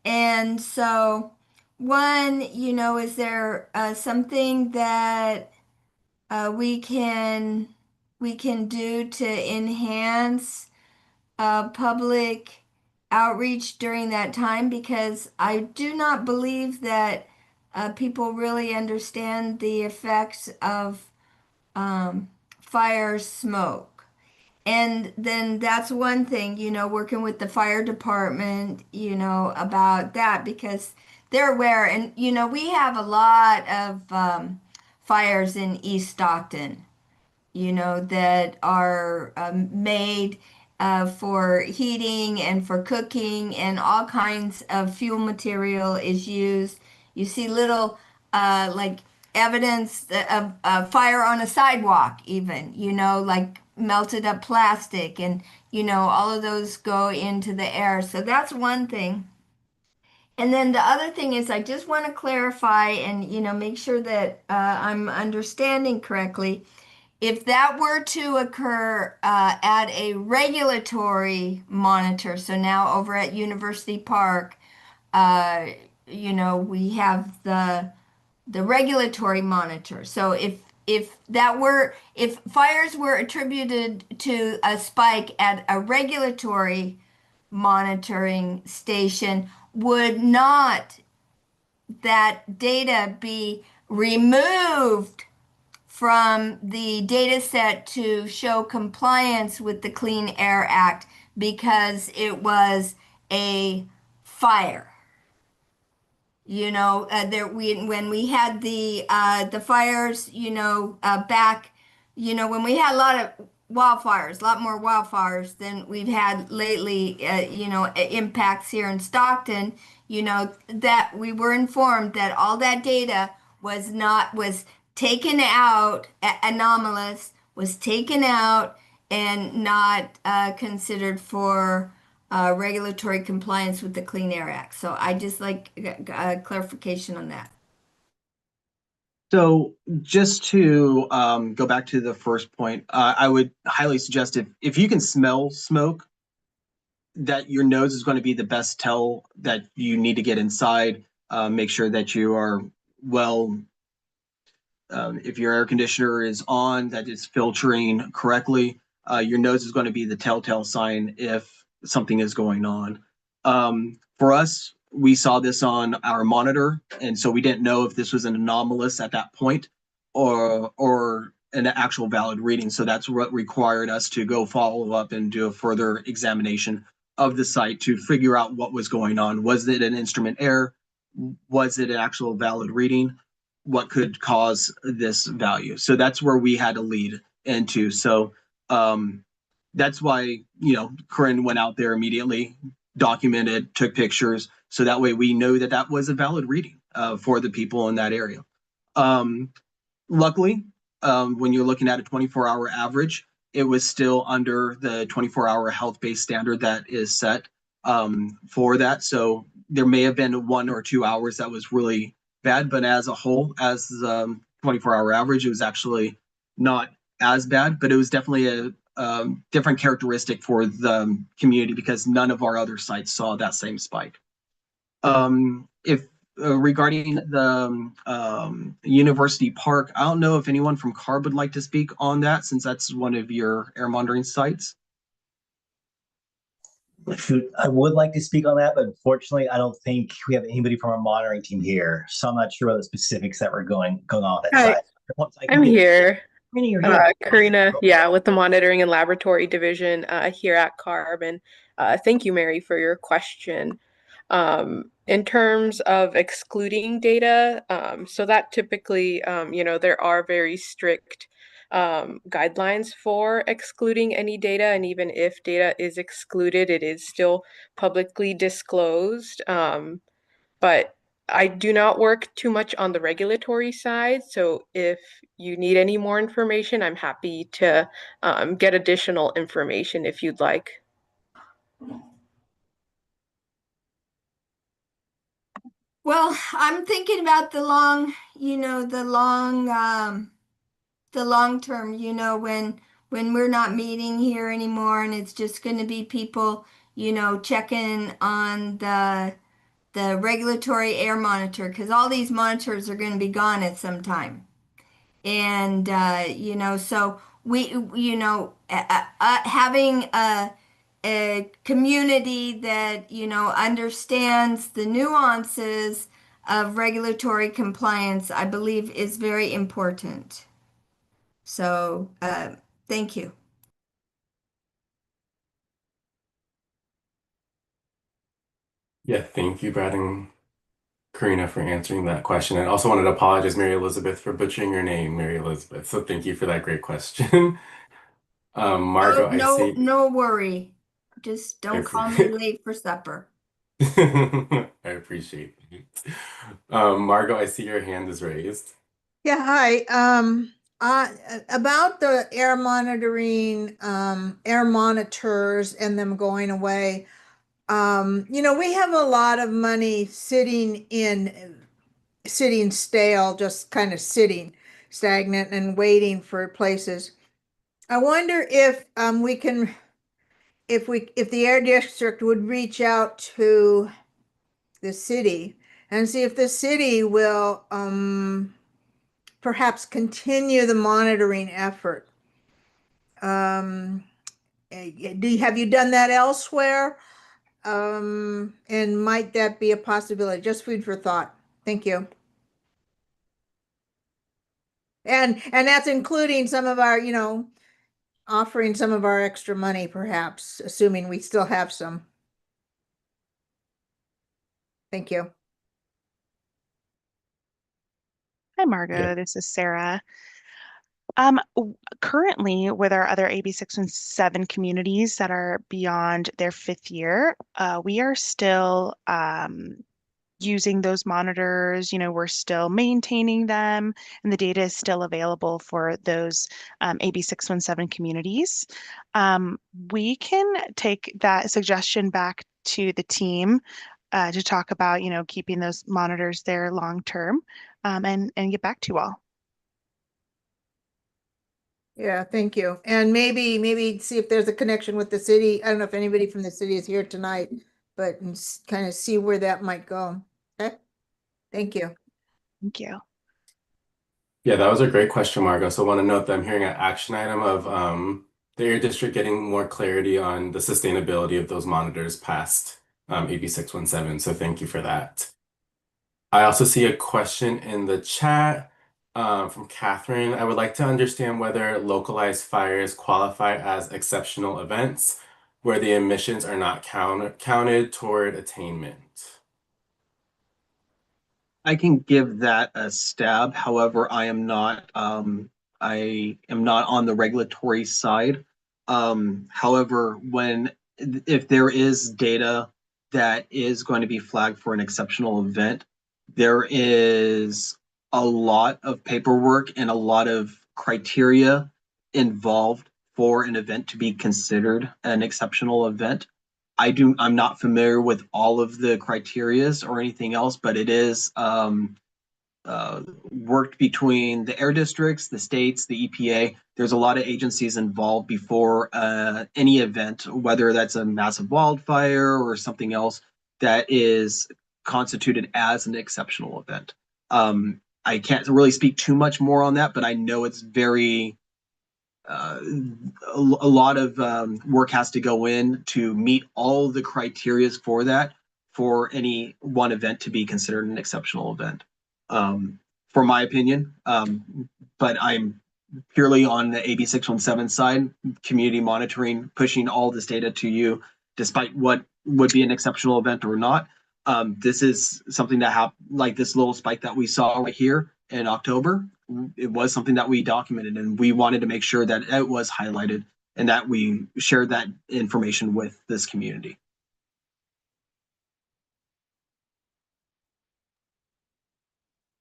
And so, one, is there something that we can do to enhance public outreach during that time? Because I do not believe that people really understand the effects of fire smoke. And then that's one thing, working with the fire department, about that, because they're aware. And, we have a lot of fires in East Stockton, that are made for heating and for cooking, and all kinds of fuel material is used. You see little like evidence of fire on a sidewalk, even, like melted up plastic, and, all of those go into the air. So that's one thing. And then the other thing is, I just want to clarify and, make sure that I'm understanding correctly. If that were to occur at a regulatory monitor, so now over at University Park, we have the regulatory monitor. So if fires were attributed to a spike at a regulatory monitoring station, would not that data be removed from the data set to show compliance with the Clean Air Act because it was a fire? When we had the fires, back, when we had a lot of wildfires, a lot more wildfires than we've had lately, impacts here in Stockton, that we were informed that all that data was taken out, anomalous, was taken out and not considered for regulatory compliance with the Clean Air Act. So I just like clarification on that. So just to go back to the first point, I would highly suggest if you can smell smoke, that your nose is going to be the best tell that you need to get inside. Make sure that you are if your air conditioner is on, that it's filtering correctly. Your nose is going to be the telltale sign if something is going on. For us, we saw this on our monitor, and so we didn't know if this was an anomalous at that point or an actual valid reading. So that's what required us to go follow up and do a further examination of the site to figure out what was going on. Was it an instrument error? Was it an actual valid reading? what could cause this value. So that's where we had to lead into. So that's why, Corinne went out there immediately, documented, took pictures, so that way we know that that was a valid reading for the people in that area. Luckily, when you're looking at a 24-hour average, it was still under the 24-hour health-based standard that is set for that. So there may have been 1 or 2 hours that was really bad, but as a whole, as the 24-hour average, it was actually not as bad, but it was definitely a different characteristic for the community because none of our other sites saw that same spike. If regarding the University Park, I don't know if anyone from CARB would like to speak on that, since that's one of your air monitoring sites. Shoot, I would like to speak on that, but unfortunately, I don't think we have anybody from our monitoring team here, so I'm not sure what the specifics that were going on that Hi, side. I'm here. Karina, Karina, yeah, with the Monitoring and Laboratory Division here at CARB. And thank you, Mary, for your question. In terms of excluding data, so that typically, there are very strict guidelines for excluding any data. And even if data is excluded, it is still publicly disclosed. But I do not work too much on the regulatory side. So if you need any more information, I'm happy to get additional information if you'd like. Well, I'm thinking about the long term, when we're not meeting here anymore and it's just going to be people, checking on the regulatory air monitor, because all these monitors are going to be gone at some time. And so we, having a community that understands the nuances of regulatory compliance, I believe, is very important. So thank you. Yeah, thank you, Brad and Karina, for answering that question. And also wanted to apologize, Mary Elizabeth, for butchering your name, Mary Elizabeth. So thank you for that great question. Margot, I see. No worry. Just don't call me late for supper. I appreciate it. Margot, I see your hand is raised. Yeah, hi. About the air monitoring, air monitors and them going away. We have a lot of money sitting stale, just kind of sitting stagnant and waiting for places. I wonder if we can, if the air district would reach out to the city and see if the city will perhaps continue the monitoring effort. Have you done that elsewhere? And might that be a possibility? Just food for thought. Thank you. And that's including some of our, offering some of our extra money, perhaps, assuming we still have some. Thank you. Hi, Margot. Yeah. This is Sarah. Currently, with our other AB617 communities that are beyond their 5th year, we are still using those monitors. We're still maintaining them, and the data is still available for those AB617 communities. We can take that suggestion back to the team to talk about, keeping those monitors there long term, and get back to you all. Yeah, thank you. And maybe see if there's a connection with the city. I don't know if anybody from the city is here tonight, but kind of see where that might go. Okay. Thank you. Thank you. Yeah, that was a great question, Margot. So I want to note that I'm hearing an action item of the Air District getting more clarity on the sustainability of those monitors past AB617. So thank you for that. I also see a question in the chat from Catherine. I would like to understand whether localized fires qualify as exceptional events where the emissions are not counted toward attainment. I can give that a stab. However, I am not on the regulatory side. However, if there is data that is going to be flagged for an exceptional event, there is a lot of paperwork and a lot of criteria involved for an event to be considered an exceptional event. I'm not familiar with all of the criterias or anything else, but it is worked between the air districts, the states, the EPA. There's a lot of agencies involved before any event, whether that's a massive wildfire or something else that is constituted as an exceptional event. I can't really speak too much more on that, but I know it's very a lot of work has to go in to meet all the criteria for that for any one event to be considered an exceptional event. For my opinion, but I'm purely on the AB617 side, community monitoring, pushing all this data to you, despite what would be an exceptional event or not. This is something that happened, like this little spike that we saw right here in October. It was something that we documented, and we wanted to make sure that it was highlighted and that we shared that information with this community.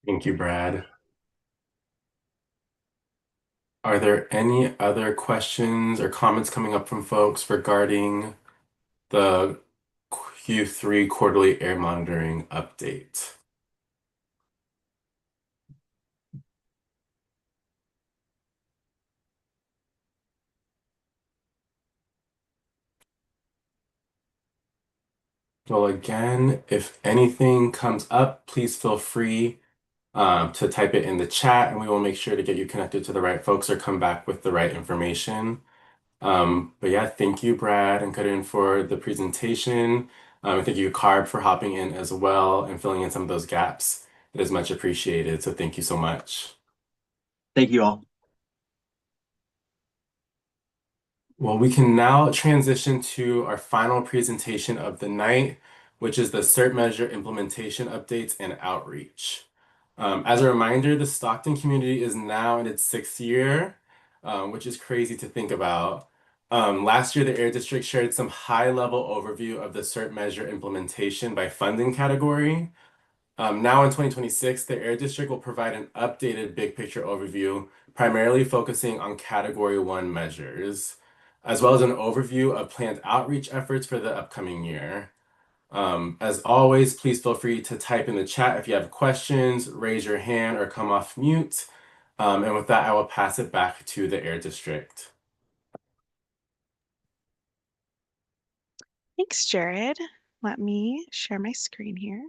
Thank you, Brad. Are there any other questions or comments coming up from folks regarding the Q3 quarterly air monitoring update? Well, again, if anything comes up, please feel free to type it in the chat, and we will make sure to get you connected to the right folks or come back with the right information. But yeah, thank you, Brad and Karin, for the presentation. And thank you, Carb, for hopping in as well and filling in some of those gaps. It is much appreciated. So thank you so much. Thank you all. Well, we can now transition to our final presentation of the night, which is the CERT measure implementation updates and outreach. As a reminder, the Stockton community is now in its 6th year, which is crazy to think about. Last year, the Air District shared some high-level overview of the CERT measure implementation by funding category. Now in 2026, the Air District will provide an updated big picture overview, primarily focusing on Category 1 measures, as well as an overview of planned outreach efforts for the upcoming year. As always, please feel free to type in the chat if you have questions, raise your hand, or come off mute. And with that, I will pass it back to the Air District. Thanks, Jared. Let me share my screen here.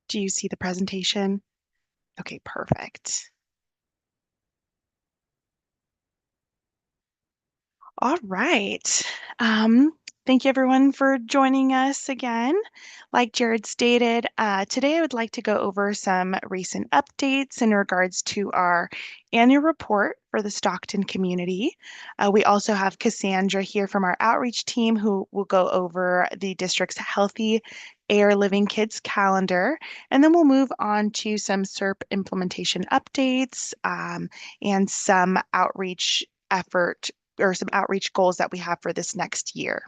Do you see the presentation? Okay, perfect. All right. Thank you everyone for joining us again. Like Jared stated, today I would like to go over some recent updates in regards to our annual report for the Stockton community. We also have Cassandra here from our outreach team who will go over the district's Healthy Air Living Kids calendar. And then we'll move on to some CERP implementation updates and some outreach effort or some outreach goals that we have for this next year.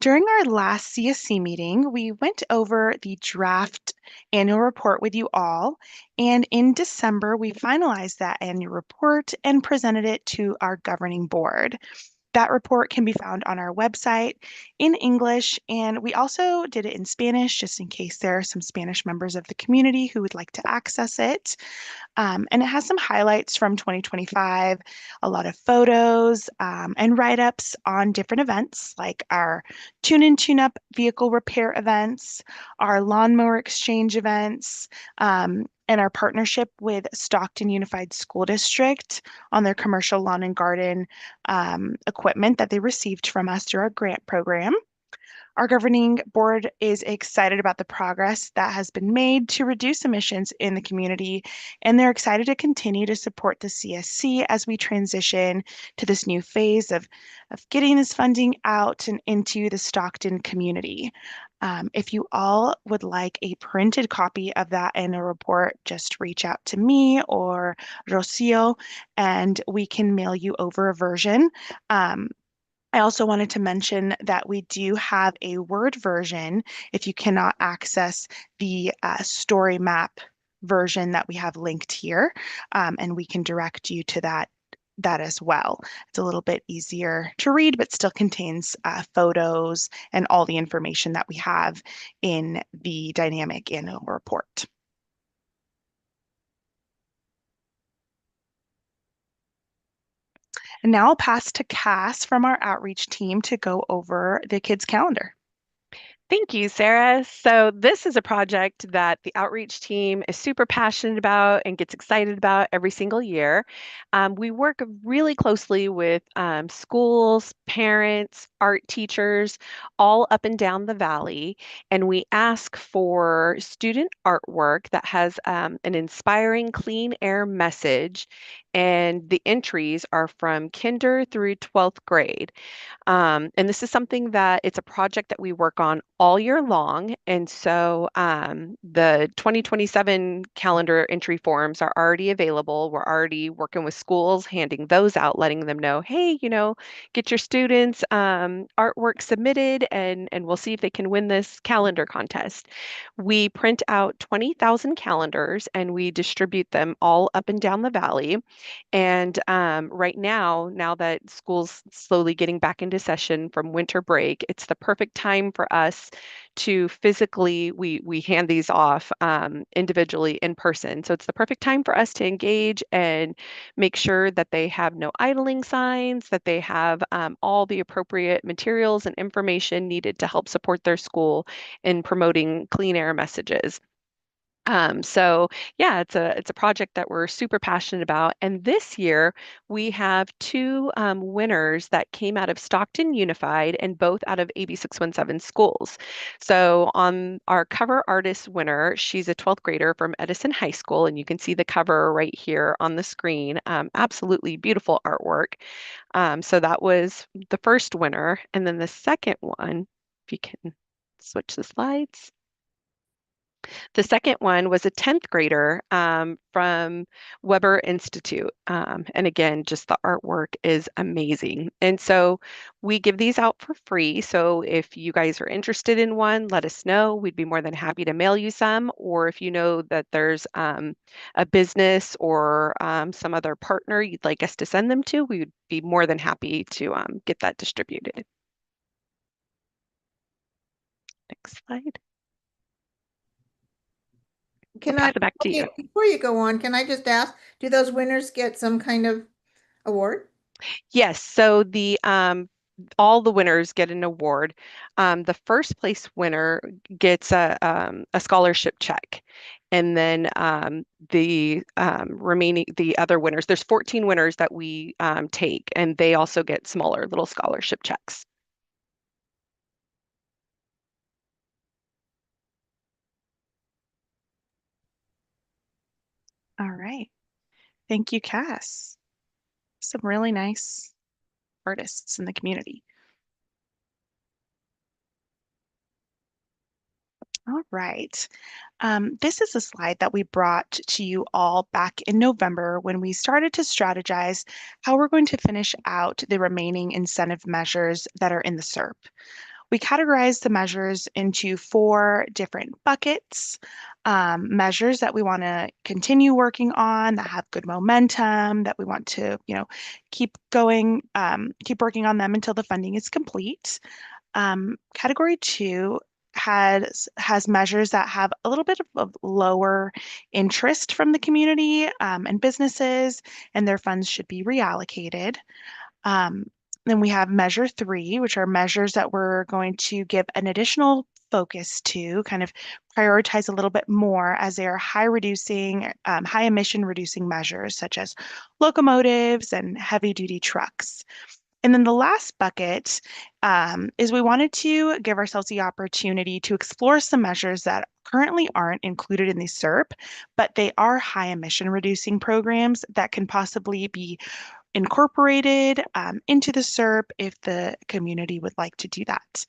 During our last CSC meeting, we went over the draft annual report with you all, and in December, we finalized that annual report and presented it to our governing board. That report can be found on our website in English, and we also did it in Spanish, just in case there are some Spanish members of the community who would like to access it. And it has some highlights from 2025, a lot of photos and write-ups on different events like our Tune In Tune Up vehicle repair events, our lawnmower exchange events, and our partnership with Stockton Unified School District on their commercial lawn and garden equipment that they received from us through our grant program. Our governing board is excited about the progress that has been made to reduce emissions in the community, and they're excited to continue to support the CSC as we transition to this new phase of getting this funding out and into the Stockton community. If you all would like a printed copy of that annual report, just reach out to me or Rocio, and we can mail you over a version. I also wanted to mention that we do have a Word version if you cannot access the story map version that we have linked here, and we can direct you to that as well. It's a little bit easier to read, but still contains photos and all the information that we have in the dynamic annual report. And now I'll pass to Cass from our outreach team to go over the kids' calendar. Thank you, Sarah. So this is a project that the outreach team is super passionate about and gets excited about every single year. We work really closely with schools, parents, art teachers, all up and down the valley, and we ask for student artwork that has an inspiring clean air message, and the entries are from kinder through 12th grade. And this is something that it's a project that we work on all year long. And so the 2027 calendar entry forms are already available. We're already working with schools, handing those out, letting them know, hey, get your students artwork submitted and we'll see if they can win this calendar contest. We print out 20,000 calendars and we distribute them all up and down the valley. And right now that school's slowly getting back into session from winter break, it's the perfect time for us to physically, we hand these off individually in person. So it's the perfect time for us to engage and make sure that they have no idling signs, that they have all the appropriate materials and information needed to help support their school in promoting clean air messages. So yeah, it's a project that we're super passionate about. And this year we have two winners that came out of Stockton Unified and both out of AB617 schools. So on our cover artist winner, she's a 12th grader from Edison High School, and you can see the cover right here on the screen. Absolutely beautiful artwork. So that was the first winner. And then the second one, if you can switch the slides. The second one was a 10th grader from Weber Institute. And again, just the artwork is amazing. And so we give these out for free. So if you guys are interested in one, let us know. We'd be more than happy to mail you some. Or if you know that there's a business or some other partner you'd like us to send them to, we would be more than happy to get that distributed. Next slide. Pass it back to you. Before you go on, can I just ask, do those winners get some kind of award? Yes, so the all the winners get an award. The first place winner gets a scholarship check. And then the other winners, there's 14 winners that we take, and they also get smaller little scholarship checks. All right. Thank you, Cass. Some really nice artists in the community. All right. This is a slide that we brought to you all back in November when we started to strategize how we're going to finish out the remaining incentive measures that are in the SERP. We categorized the measures into 4 different buckets. Measures that we want to continue working on, that have good momentum, that we want to, keep going, keep working on them until the funding is complete. Category 2 has measures that have a little bit of lower interest from the community and businesses, and their funds should be reallocated. Then we have measure 3, which are measures that we're going to give an additional focus to, kind of prioritize a little bit more, as they are high emission reducing measures such as locomotives and heavy duty trucks. And then the last bucket is we wanted to give ourselves the opportunity to explore some measures that currently aren't included in the SERP, but they are high emission reducing programs that can possibly be incorporated into the SERP if the community would like to do that.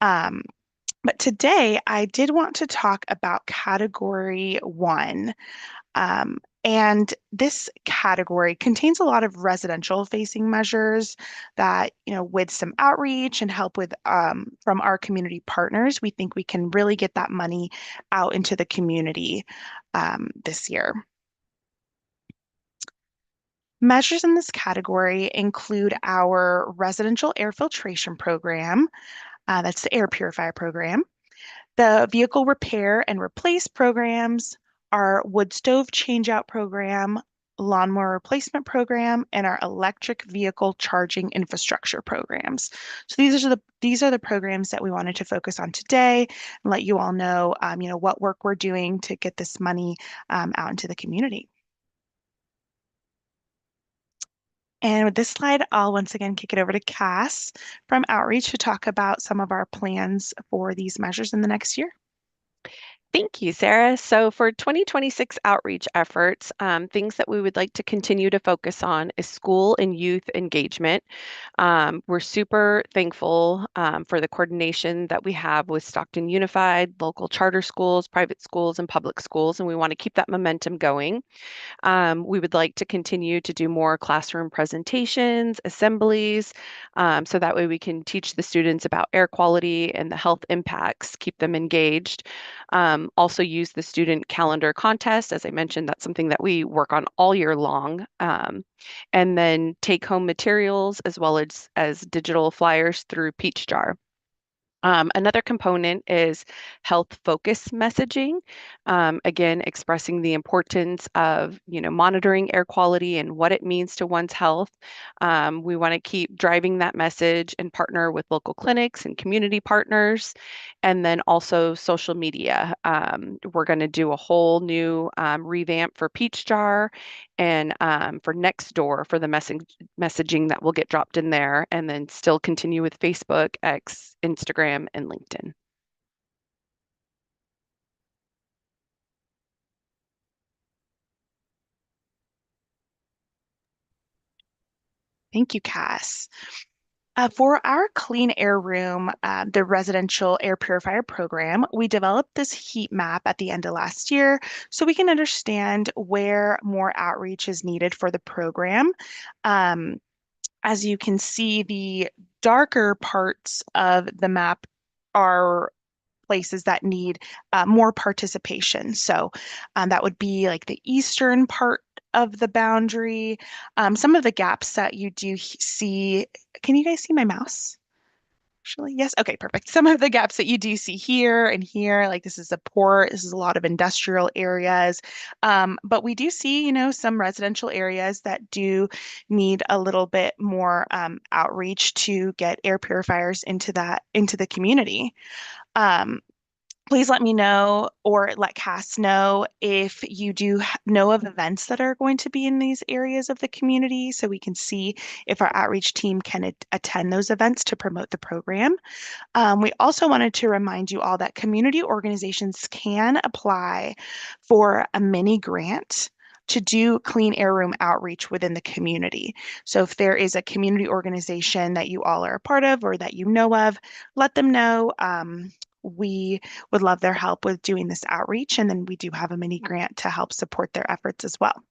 But today I did want to talk about category 1. And this category contains a lot of residential facing measures that, with some outreach and help with from our community partners, we think we can really get that money out into the community this year. Measures in this category include our residential air filtration program, that's the air purifier program, the vehicle repair and replace programs, our wood stove changeout program, lawnmower replacement program, and our electric vehicle charging infrastructure programs. So these are the programs that we wanted to focus on today and let you all know, what work we're doing to get this money out into the community. And with this slide, I'll once again kick it over to Cass from Outreach to talk about some of our plans for these measures in the next year. Thank you, Sarah. So for 2026 outreach efforts, things that we would like to continue to focus on is school and youth engagement. We're super thankful for the coordination that we have with Stockton Unified, local charter schools, private schools, and public schools, and we want to keep that momentum going. We would like to continue to do more classroom presentations, assemblies, so that way we can teach the students about air quality and the health impacts, keep them engaged. Also use the student calendar contest. As I mentioned, that's something that we work on all year long. And then take home materials as well as digital flyers through Peach Jar. Another component is health focus messaging. Again, expressing the importance of, monitoring air quality and what it means to one's health. We want to keep driving that message and partner with local clinics and community partners. And then also social media. We're going to do a whole new revamp for Peach Jar and for Nextdoor for the messaging that will get dropped in there, and then still continue with Facebook, X, Instagram, and LinkedIn. Thank you, Cass. For our clean air room, the residential air purifier program, we developed this heat map at the end of last year so we can understand where more outreach is needed for the program. As you can see, the darker parts of the map are places that need more participation. So that would be like the eastern part of the boundary. Some of the gaps that you do see, can you guys see my mouse? Actually, yes. Okay, perfect. Some of the gaps that you do see here and here, like this is a port, this is a lot of industrial areas. But we do see, some residential areas that do need a little bit more outreach to get air purifiers into the community. Please let me know or let Cass know if you do know of events that are going to be in these areas of the community so we can see if our outreach team can attend those events to promote the program. We also wanted to remind you all that community organizations can apply for a mini grant to do clean air room outreach within the community. So if there is a community organization that you all are a part of or that you know of, let them know. We would love their help with doing this outreach, and then we do have a mini grant to help support their efforts as well.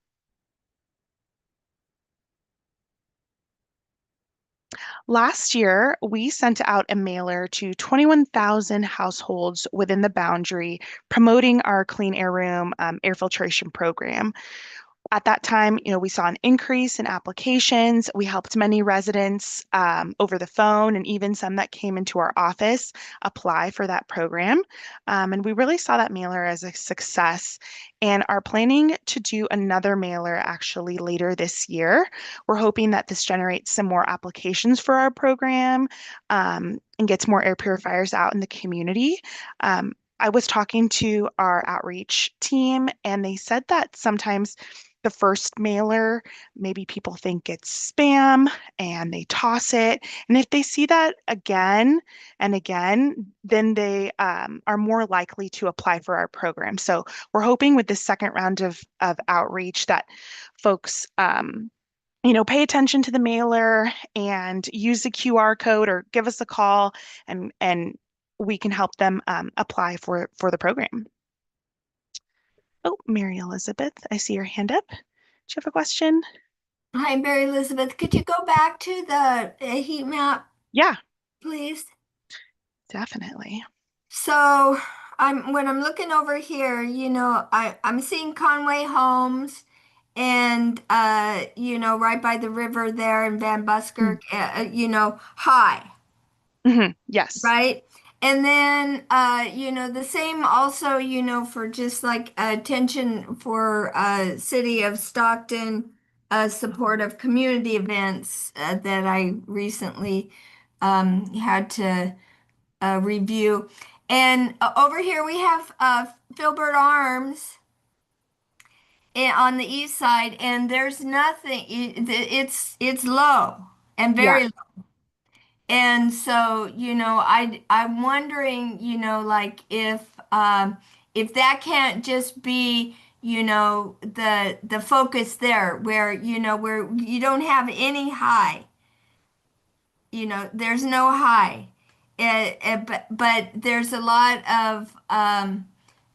Last year, we sent out a mailer to 21,000 households within the boundary promoting our clean air room air filtration program. At that time, we saw an increase in applications. We helped many residents over the phone and even some that came into our office apply for that program. And we really saw that mailer as a success and are planning to do another mailer actually later this year. We're hoping that this generates some more applications for our program and gets more air purifiers out in the community. I was talking to our outreach team and they said that sometimes the first mailer, maybe people think it's spam and they toss it. And if they see that again and again, then they are more likely to apply for our program. So we're hoping with this second round of outreach that folks pay attention to the mailer and use the QR code or give us a call, and we can help them apply for the program. Oh, Mary Elizabeth, I see your hand up. Do you have a question? Hi, Mary Elizabeth. Could you go back to the heat map, Yeah, please? definitely. So when I'm looking over here, I'm seeing Conway Homes and right by the river there in Van Buskirk, high. Yes. Right. And then, the same also, for just like attention for City of Stockton, support of community events that I recently had to review. And over here we have Filbert Arms on the east side, and there's nothing. It's low and very Yeah. low. And so, I'm wondering, like if that can't just be, the focus there where, where you don't have any high, there's no high. But there's a lot of,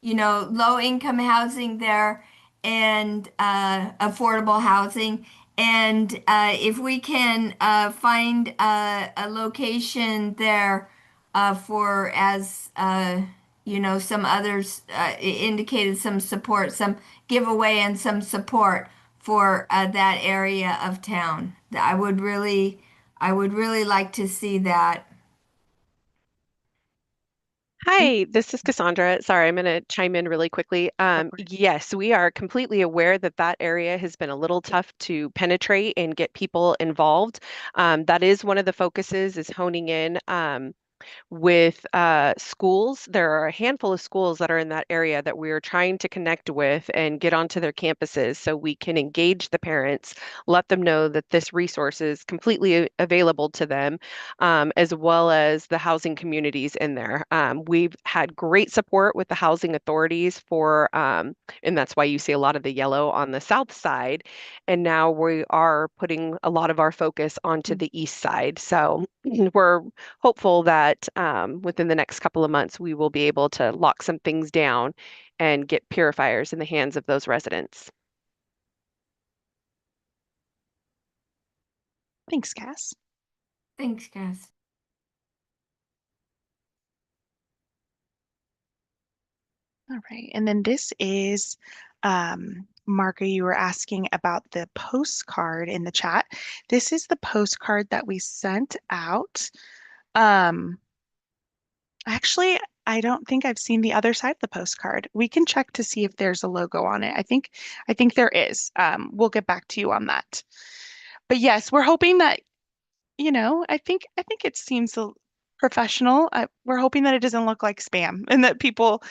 low income housing there and affordable housing. And if we can find a location there for, as some others indicated, some support, some giveaway and some support for that area of town, I would really like to see that. Hi, this is Cassandra. Sorry, I'm going to chime in really quickly. Yes, we are completely aware that that area has been a little tough to penetrate and get people involved. That is one of the focuses, is honing in with schools. There are a handful of schools that are in that area that we are trying to connect with and get onto their campuses so we can engage the parents, let them know that this resource is completely available to them, as well as the housing communities in there. We've had great support with the housing authorities and that's why you see a lot of the yellow on the south side. And now we are putting a lot of our focus onto the east side. So we're hopeful that within the next couple of months, we will be able to lock some things down and get purifiers in the hands of those residents. Thanks, Cass. Thanks, Cass. All right. And then this is, Marco, you were asking about the postcard in the chat. This is the postcard that we sent out. Actually, I don't think I've seen the other side of the postcard. We can check to see if there's a logo on it. I think there is. We'll get back to you on that. But yes, we're hoping that, I think it seems professional. We're hoping that it doesn't look like spam and that people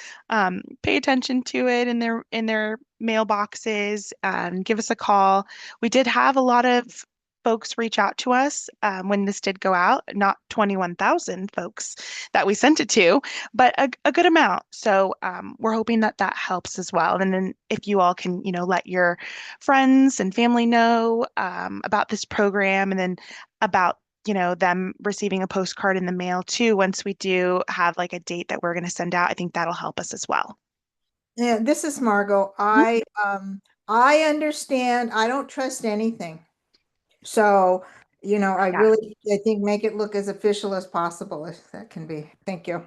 pay attention to it in their mailboxes and give us a call. We did have a lot of folks reach out to us when this did go out, not 21,000 folks that we sent it to, but a good amount. So we're hoping that helps as well. And then if you all can, let your friends and family know about this program, and then about them receiving a postcard in the mail too, once we do have like a date that we're going to send out, I think that'll help us as well. Yeah, this is Margot. I understand. I don't trust anything. So, I think make it look as official as possible, if that can be. Thank you.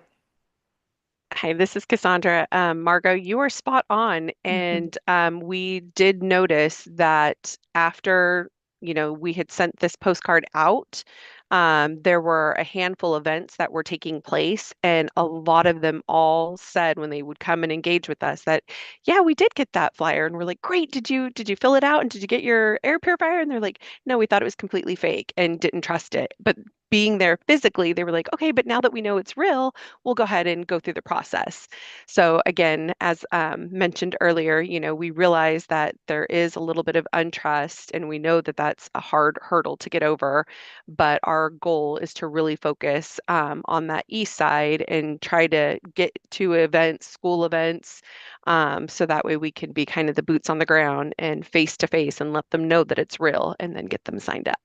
Hi, this is Cassandra. Margot, you are spot on. And we did notice that after, we had sent this postcard out, there were a handful of events that were taking place, and a lot of them all said when they would come and engage with us that, yeah, we did get that flyer. And we're like, great, did you fill it out and did you get your air purifier? And they're like, no, we thought it was completely fake and didn't trust it. But being there physically, they were like, okay, but now that we know it's real, we'll go ahead and go through the process. So again, as mentioned earlier, we realize that there is a little bit of untrust, and we know that that's a hard hurdle to get over. But our goal is to really focus on that east side and try to get to events, school events, so that way we can be kind of the boots on the ground and face to face and let them know that it's real and then get them signed up.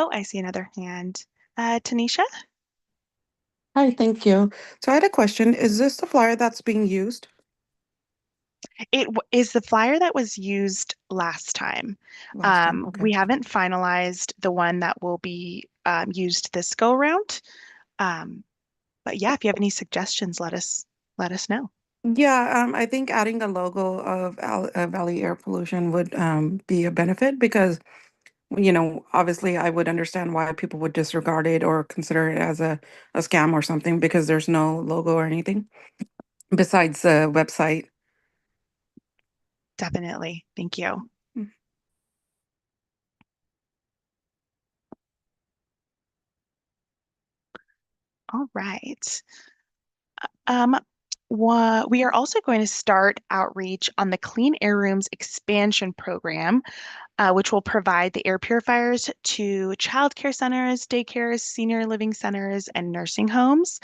Oh, I see another hand. Tanisha? Hi, thank you. So I had a question. Is this the flyer that's being used? Is the flyer that was used last time. Last time, okay. We haven't finalized the one that will be used this go around. But yeah, if you have any suggestions, let us know. Yeah, I think adding the logo of Valley Air Pollution would be a benefit because, obviously I would understand why people would disregard it or consider it as a scam or something because there's no logo or anything besides the website. Definitely. Thank you. Mm. All right. We are also going to start outreach on the Clean Air Rooms expansion program, which will provide the air purifiers to childcare centers, daycares, senior living centers, and nursing homes.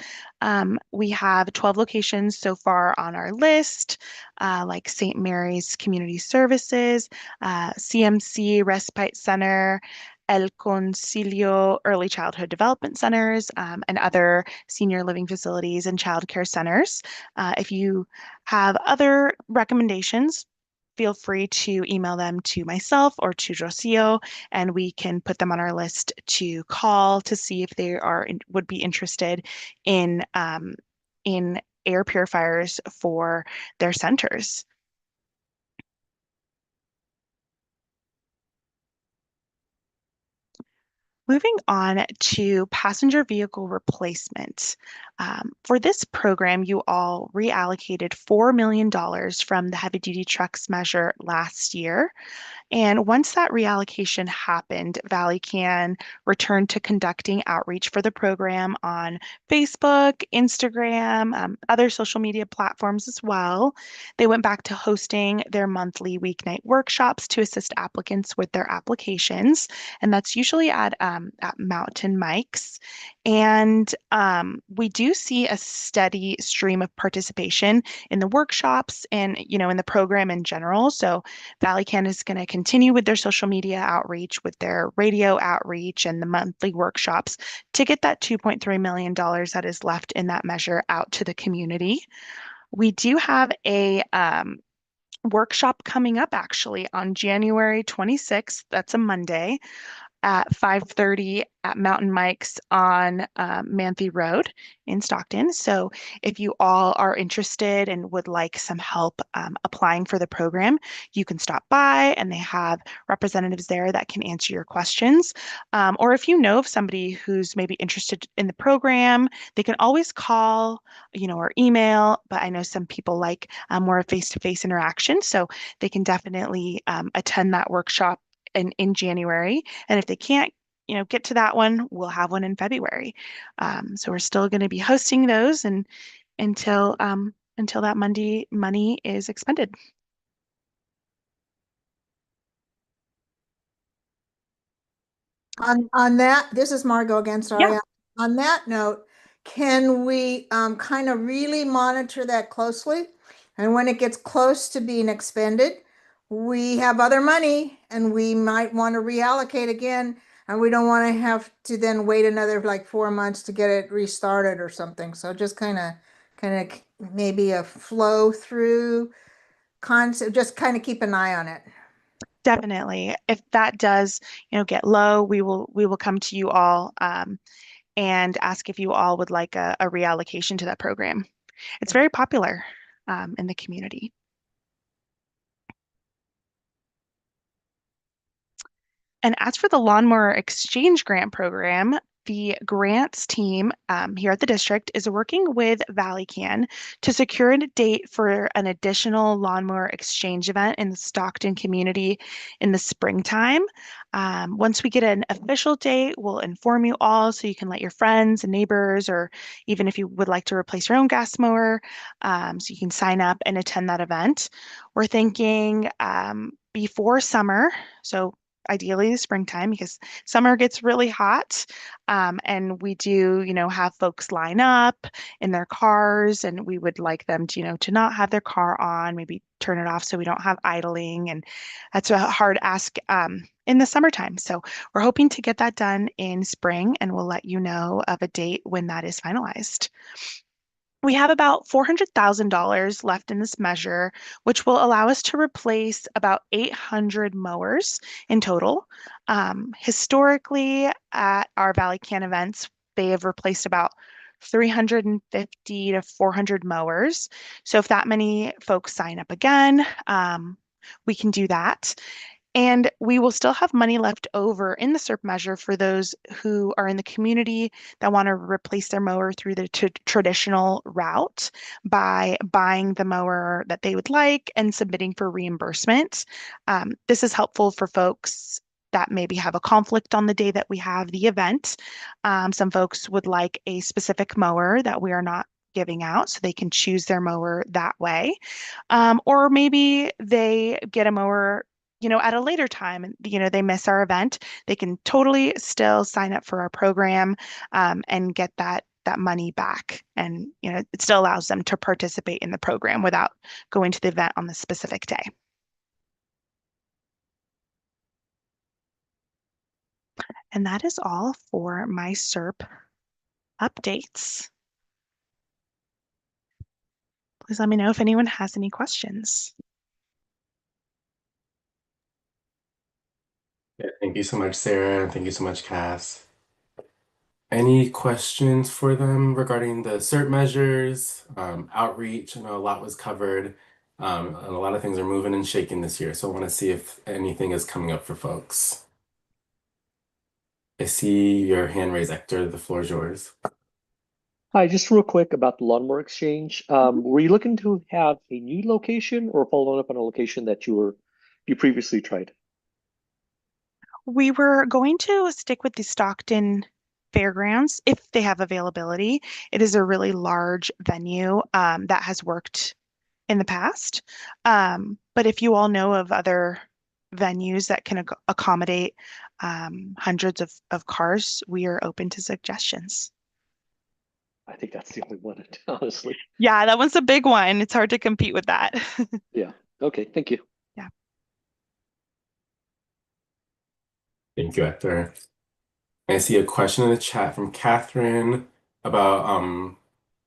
We have 12 locations so far on our list, like St. Mary's Community Services, CMC Respite Center, El Concilio Early Childhood Development Centers, and other senior living facilities and childcare centers. If you have other recommendations, feel free to email them to myself or to Rocio, and we can put them on our list to call to see if they would be interested in air purifiers for their centers. Moving on to passenger vehicle replacement. For this program, you all reallocated $4 million from the heavy duty trucks measure last year. And once that reallocation happened, Valley can return to conducting outreach for the program on Facebook, Instagram, other social media platforms as well. They went back to hosting their monthly weeknight workshops to assist applicants with their applications, and that's usually at Mountain Mike's. And we do see a steady stream of participation in the workshops and in the program in general. So ValleyCan is going to continue with their social media outreach, with their radio outreach and the monthly workshops to get that $2.3 million that is left in that measure out to the community. We do have a workshop coming up actually on January 26th. That's a Monday at 5:30 at Mountain Mike's on Manthe Road in Stockton. So if you all are interested and would like some help applying for the program, you can stop by and they have representatives there that can answer your questions. Or if you know of somebody who's maybe interested in the program, they can always call, or email, but I know some people like more face-to-face interaction, so they can definitely attend that workshop in January. And if they can't, get to that one, we'll have one in February. So we're still going to be hosting those and until that money is expended. On that, this is Margot again, sorry. Yeah. On that note, can we kind of really monitor that closely? And when it gets close to being expended, we have other money and we might want to reallocate again. And we don't want to have to then wait another like 4 months to get it restarted or something. So just kind of maybe a flow through concept, just kind of keep an eye on it. Definitely. If that does, get low, we will come to you all and ask if you all would like a reallocation to that program. It's very popular in the community. And as for the lawnmower exchange grant program, the grants team here at the district is working with ValleyCan to secure a date for an additional lawnmower exchange event in the Stockton community in the springtime. Once we get an official date, we'll inform you all so you can let your friends and neighbors, or even if you would like to replace your own gas mower, so you can sign up and attend that event. We're thinking before summer, so ideally the springtime, because summer gets really hot. And we do, have folks line up in their cars, and we would like them to, to not have their car on, maybe turn it off so we don't have idling. And that's a hard ask in the summertime. So we're hoping to get that done in spring, and we'll let you know of a date when that is finalized. We have about $400,000 left in this measure, which will allow us to replace about 800 mowers in total. Historically, at our ValleyCan events, they have replaced about 350 to 400 mowers. So if that many folks sign up again, we can do that. And we will still have money left over in the SERP measure for those who are in the community that want to replace their mower through the traditional route by buying the mower that they would like and submitting for reimbursement. This is helpful for folks that maybe have a conflict on the day that we have the event. Some folks would like a specific mower that we are not giving out, so they can choose their mower that way. Or maybe they get a mower at a later time, and they miss our event, they can totally still sign up for our program and get that money back. And it still allows them to participate in the program without going to the event on the specific day. And that is all for my SERP updates. Please let me know if anyone has any questions. Yeah, thank you so much, Sarah, and thank you so much, Cass. Any questions for them regarding the CERT measures, outreach? I know a lot was covered, and a lot of things are moving and shaking this year, so I want to see if anything is coming up for folks. I see your hand raised, Hector. The floor is yours. Hi, just real quick about the lawnmower exchange. Were you looking to have a new location or following up on a location that you previously tried? We were going to stick with the Stockton Fairgrounds if they have availability. It is a really large venue that has worked in the past. But if you all know of other venues that can accommodate hundreds of cars, we are open to suggestions. I think that's the only one, honestly. Yeah, that one's a big one. It's hard to compete with that. Yeah. Okay. Thank you. Yeah. Thank you, Hector. I see a question in the chat from Catherine about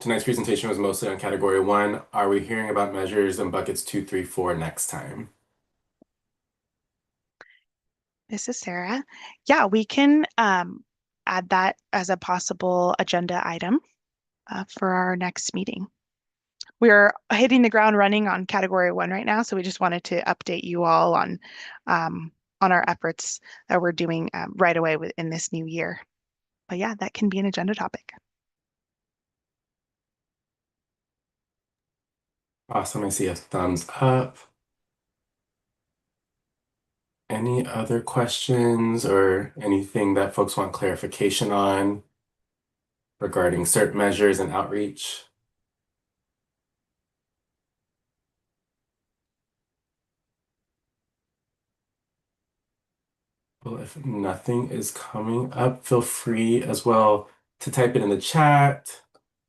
tonight's presentation was mostly on category 1. Are we hearing about measures in buckets 2, 3, 4 next time? This is Sarah. Yeah, we can add that as a possible agenda item for our next meeting. We're hitting the ground running on category 1 right now, so we just wanted to update you all on our efforts that we're doing right away in this new year. But yeah, that can be an agenda topic. Awesome. I see a thumbs up. Any other questions or anything that folks want clarification on regarding CERT measures and outreach? Well, if nothing is coming up, feel free as well to type it in the chat,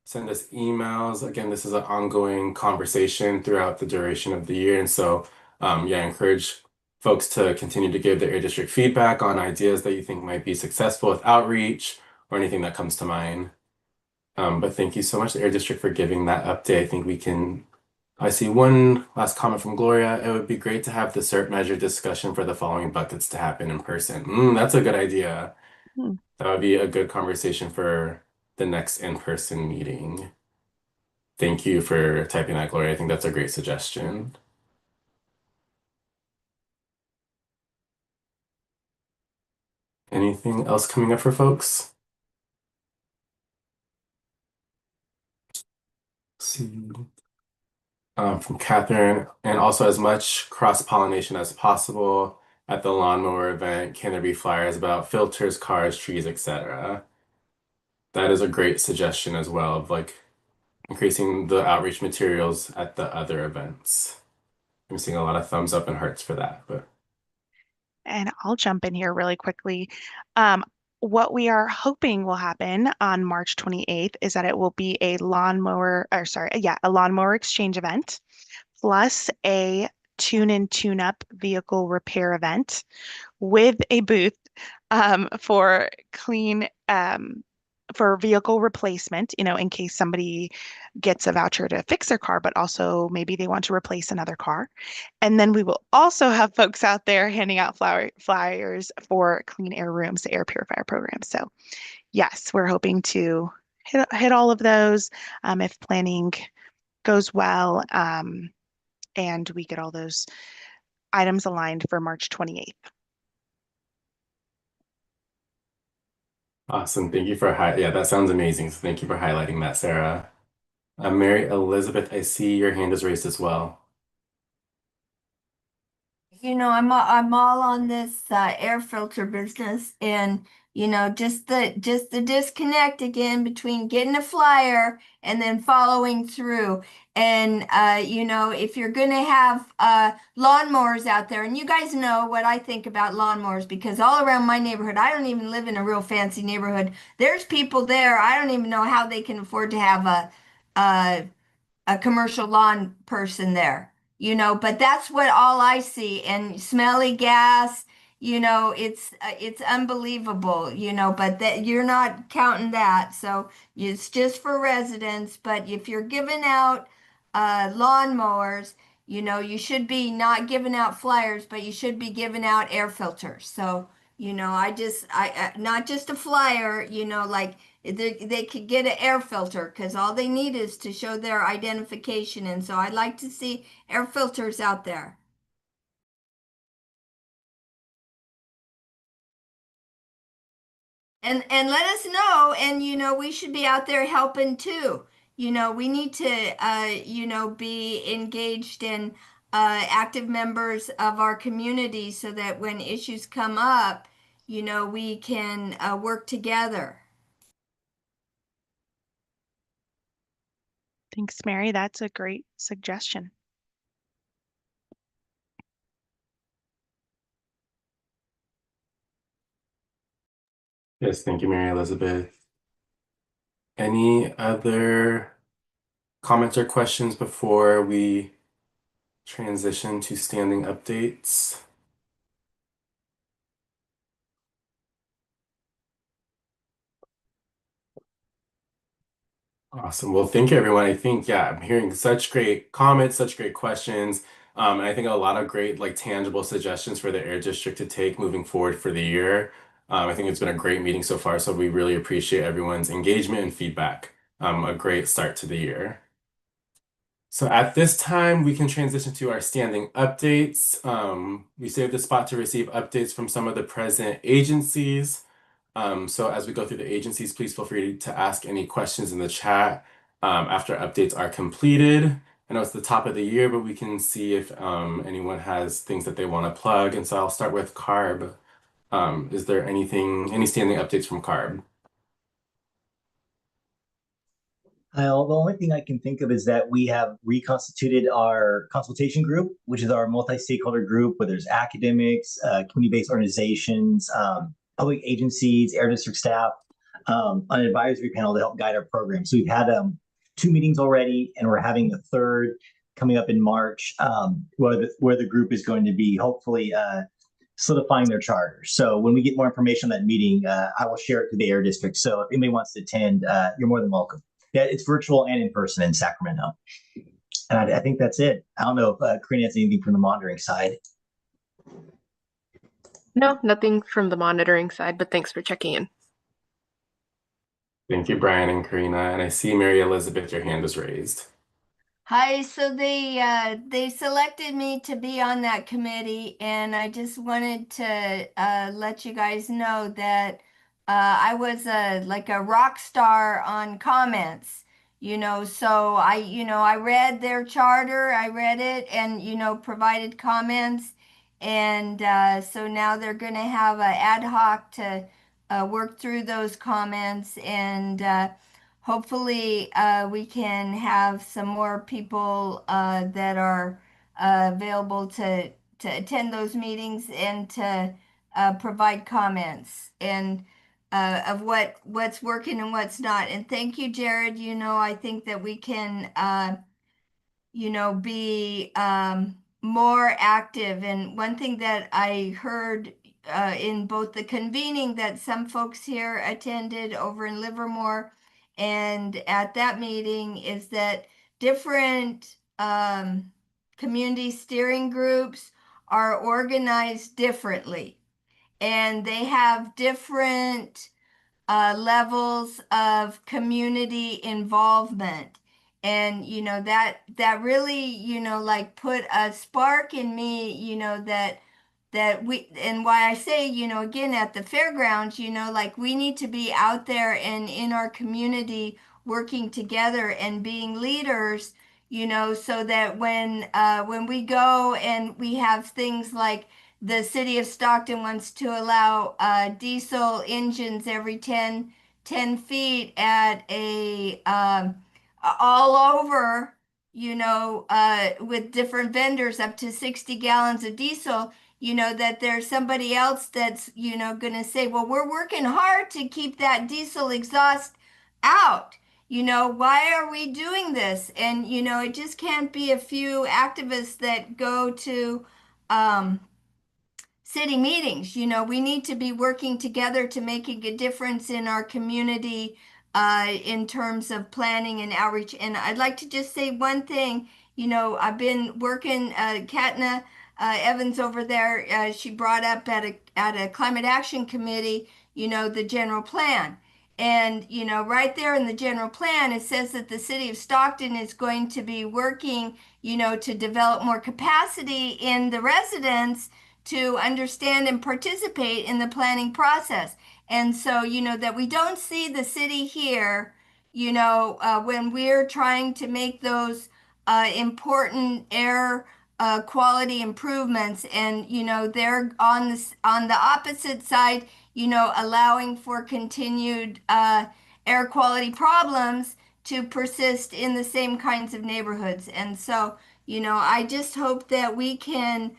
send us emails. Again, this is an ongoing conversation throughout the duration of the year. And so, yeah, I encourage folks to continue to give their Air District feedback on ideas that you think might be successful with outreach or anything that comes to mind. But thank you so much, Air District, for giving that update. I think I see one last comment from Gloria. It would be great to have the CERT measure discussion for the following buckets to happen in person. That's a good idea. That would be a good conversation for the next in-person meeting. Thank you for typing that, Gloria. I think that's a great suggestion. Anything else coming up for folks? see. From Catherine, and also as much cross-pollination as possible at the lawnmower event. Can there be flyers about filters, cars, trees, etc.? That is a great suggestion as well of like increasing the outreach materials at the other events. I'm seeing a lot of thumbs up and hearts for that, but And I'll jump in here really quickly. What we are hoping will happen on March 28th is that it will be a lawnmower, or sorry, yeah, a lawnmower exchange event, plus a tune in, tune up vehicle repair event with a booth for clean for vehicle replacement, in case somebody gets a voucher to fix their car, but also maybe they want to replace another car. And then we will also have folks out there handing out flyers for clean air rooms, the air purifier program. So yes, we're hoping to hit all of those if planning goes well, and we get all those items aligned for March 28th. awesome. Thank you for yeah, that sounds amazing. So thank you for highlighting that, Sarah. Mary Elizabeth, I see your hand is raised as well. I'm all on this air filter business, and just the disconnect again between getting a flyer and then following through. And if you're gonna have lawnmowers out there, and you guys know what I think about lawnmowers, because all around my neighborhood, I don't even live in a real fancy neighborhood. There's people there, I don't even know how they can afford to have a commercial lawn person there, but that's what all I see. And smelly gas, it's unbelievable, but that you're not counting that. So it's just for residents. But if you're giving out lawnmowers, you should be not giving out flyers, but you should be giving out air filters. So, I not just a flyer, like they could get an air filter, because all they need is to show their identification. And so I'd like to see air filters out there. And let us know, and we should be out there helping too. We need to be engaged and active members of our community, so that when issues come up, we can work together. Thanks, Mary. That's a great suggestion. Yes, thank you, Mary Elizabeth. Any other comments or questions before we transition to standing updates? Awesome. Well, thank you, everyone. I think, yeah, I'm hearing such great comments, such great questions. And I think a lot of great, like, tangible suggestions for the Air District to take moving forward for the year. I think it's been a great meeting so far, so we really appreciate everyone's engagement and feedback. A great start to the year. So at this time, we can transition to our standing updates. We saved a spot to receive updates from some of the present agencies. So as we go through the agencies, please feel free to ask any questions in the chat after updates are completed. I know it's the top of the year, but we can see if anyone has things that they want to plug. And so I'll start with CARB. Is there any standing updates from CARB? The only thing I can think of is that we have reconstituted our consultation group, which is our multi-stakeholder group where there's academics, community-based organizations, public agencies, air district staff, on an advisory panel to help guide our program. So we've had 2 meetings already, and we're having a third coming up in March, where the group is going to be hopefully solidifying their charter. So when we get more information on that meeting, I will share it to the air district. So if anybody wants to attend, you're more than welcome. Yeah, it's virtual and in person in Sacramento. And I think that's it. I don't know if Karina has anything from the monitoring side. No, nothing from the monitoring side, but thanks for checking in. Thank you, Brian and Karina. And I see Mary Elizabeth, your hand is raised. Hi, so they selected me to be on that committee, and I just wanted to let you guys know that I was like a rock star on comments. So I read their charter, I read it and, provided comments. And so now they're going to have an ad hoc to work through those comments. And hopefully we can have some more people that are available to attend those meetings and to provide comments. And of what's working and what's not. And thank you, Jared. I think that we can, be more active. And one thing that I heard in both the convening that some folks here attended over in Livermore and at that meeting is that different community steering groups are organized differently and they have different levels of community involvement. And, that really, like put a spark in me, that we, and why I say, again, at the fairgrounds, like we need to be out there and in our community working together and being leaders, so that when we go and we have things like the city of Stockton wants to allow diesel engines every 10 feet at all over, with different vendors up to 60 gallons of diesel, that there's somebody else that's, going to say, well, we're working hard to keep that diesel exhaust out. Why are we doing this? And, it just can't be a few activists that go to, city meetings. We need to be working together to making a difference in our community in terms of planning and outreach. And I'd like to just say one thing. I've been working, Katna Evans over there, she brought up at a climate action committee, the general plan. And, right there in the general plan, it says that the city of Stockton is going to be working, to develop more capacity in the residents to understand and participate in the planning process. And so, that we don't see the city here, when we're trying to make those important air quality improvements and, they're on the opposite side, allowing for continued air quality problems to persist in the same kinds of neighborhoods. And so, I just hope that we can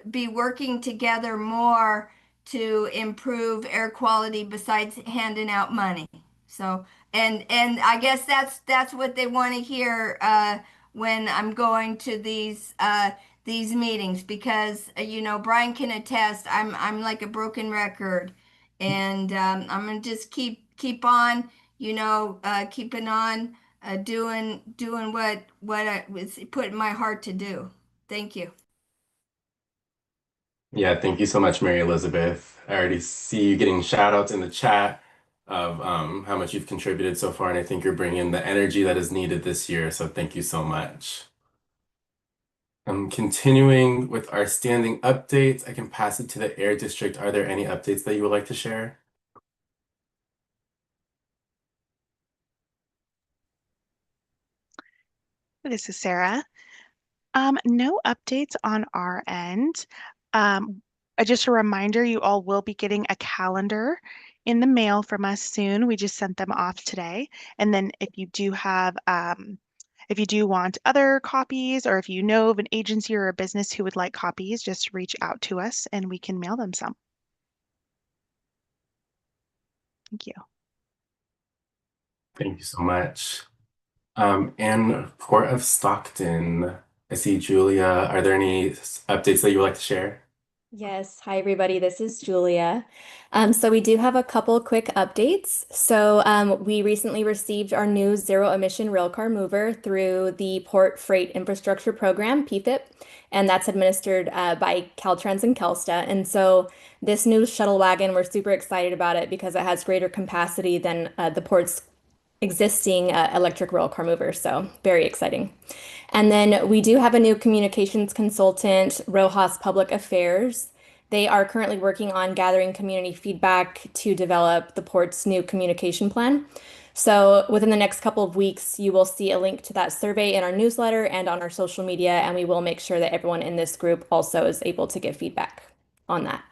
be working together more to improve air quality besides handing out money. So, and I guess that's what they want to hear when I'm going to these meetings because Brian can attest I'm like a broken record, and I'm gonna just keep on keeping on doing what I was put in my heart to do. Thank you. Yeah, thank you so much, Mary Elizabeth. I already see you getting shout outs in the chat of how much you've contributed so far, and I think you're bringing the energy that is needed this year. So thank you so much. Continuing with our standing updates, I can pass it to the Air District. Are there any updates that you would like to share? This is Sarah. No updates on our end. Just a reminder, you all will be getting a calendar in the mail from us soon. We just sent them off today. And then if you do want other copies, or if you know of an agency or a business who would like copies, just reach out to us and we can mail them some. Thank you. Thank you so much. And Port of Stockton, I see Julia. Are there any updates that you would like to share? Yes. Hi, everybody. This is Julia. So we do have a couple quick updates. So we recently received our new zero emission railcar mover through the Port Freight Infrastructure Program, PFIP, and that's administered by Caltrans and Kelsta. And so this new shuttle wagon, we're super excited about it because it has greater capacity than the port's existing electric railcar mover. So very exciting. And then we do have a new communications consultant, Rojas Public Affairs. They are currently working on gathering community feedback to develop the port's new communication plan. So within the next couple of weeks, you will see a link to that survey in our newsletter and on our social media, and we will make sure that everyone in this group also is able to give feedback on that.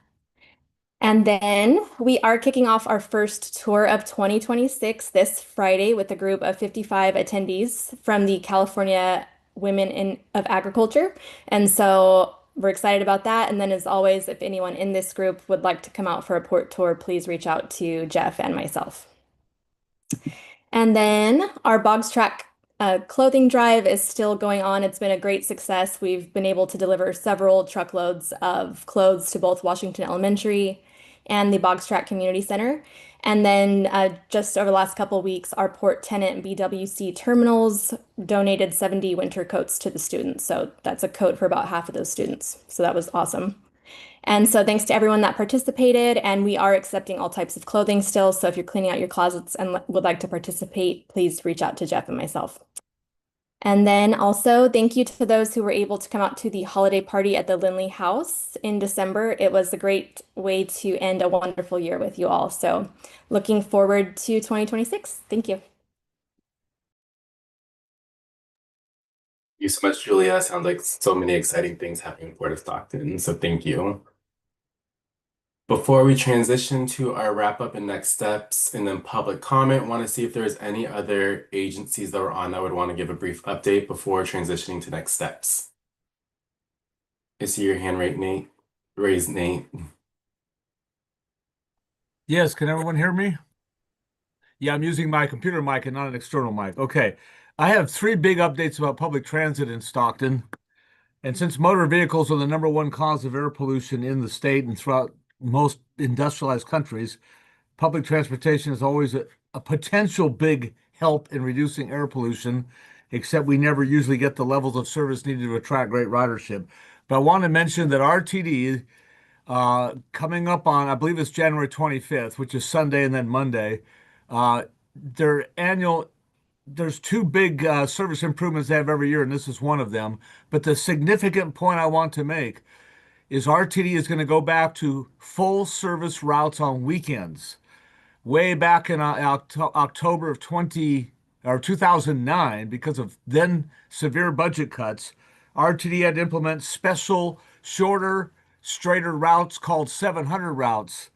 And then we are kicking off our first tour of 2026 this Friday with a group of 55 attendees from the California Women of Agriculture. And so we're excited about that. And then, as always, if anyone in this group would like to come out for a port tour, please reach out to Jeff and myself. And then our Bogs Track clothing drive is still going on. It's been a great success. We've been able to deliver several truckloads of clothes to both Washington Elementary and the Bogs Track Community Center. And then just over the last couple of weeks, our port tenant BWC Terminals donated 70 winter coats to the students. So that's a coat for about half of those students. So that was awesome. And so thanks to everyone that participated, and we are accepting all types of clothing still. So if you're cleaning out your closets and would like to participate, please reach out to Jeff and myself. And then also thank you to those who were able to come out to the holiday party at the Lindley House in December. It was a great way to end a wonderful year with you all. So looking forward to 2026. Thank you. Thank you so much, Julia. Sounds like so many exciting things happening in Port of Stockton, so thank you. Before we transition to our wrap up and next steps and then public comment, want to see if there's any other agencies that were on that would want to give a brief update before transitioning to next steps. I see your hand raised, Nate. Yes, can everyone hear me? Yeah, I'm using my computer mic and not an external mic. Okay. I have 3 big updates about public transit in Stockton. And since motor vehicles are the #1 cause of air pollution in the state and throughout most industrialized countries, public transportation is always a potential big help in reducing air pollution, except we never usually get the levels of service needed to attract great ridership. But I want to mention that RTD, coming up on, I believe it's January 25th, which is Sunday and then Monday, there's 2 big service improvements they have every year, and this is one of them. But the significant point I want to make is RTD is going to go back to full service routes on weekends. Way back in October of 2009, because of then severe budget cuts, RTD had to implement special, shorter, straighter routes called 700 routes.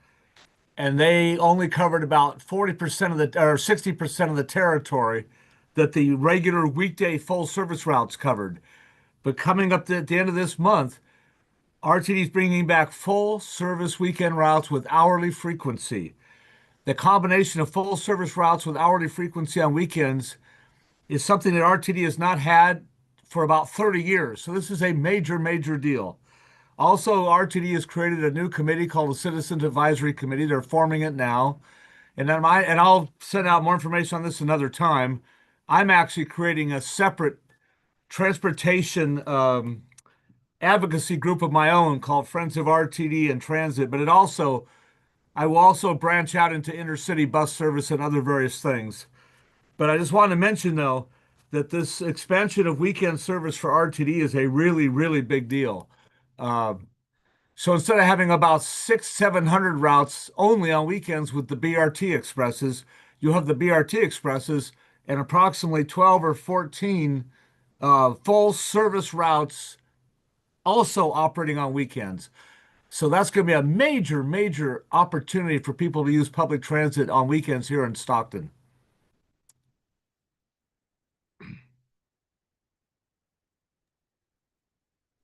And they only covered about 40% of or 60% of the territory that the regular weekday full service routes covered. But coming up at the end of this month, RTD is bringing back full service weekend routes with hourly frequency. The combination of full service routes with hourly frequency on weekends is something that RTD has not had for about 30 years. So this is a major, major deal. Also, RTD has created a new committee called the Citizens Advisory Committee. They're forming it now. And then I'll send out more information on this another time. I'm actually creating a separate transportation advocacy group of my own called Friends of RTD and Transit, but I will also branch out into intercity bus service and other various things. But I just want to mention, though, that this expansion of weekend service for RTD is a really, really big deal. So instead of having about 600-700 routes only on weekends with the BRT expresses, you have the BRT expresses and approximately 12 or 14 full service routes also operating on weekends. So that's going to be a major, major opportunity for people to use public transit on weekends here in Stockton.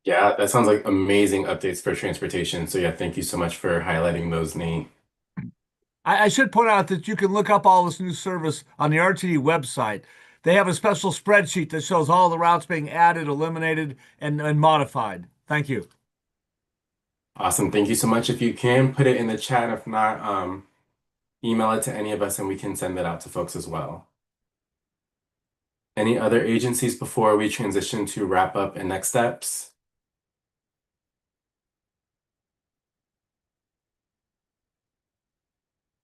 Yeah, that sounds like amazing updates for transportation. So yeah, thank you so much for highlighting those, Nate. I should point out that you can look up all this new service on the RTD website. They have a special spreadsheet that shows all the routes being added, eliminated, and modified. Thank you. Awesome. Thank you so much. If you can put it in the chat, if not, email it to any of us and we can send it out to folks as well. Any other agencies before we transition to wrap up and next steps?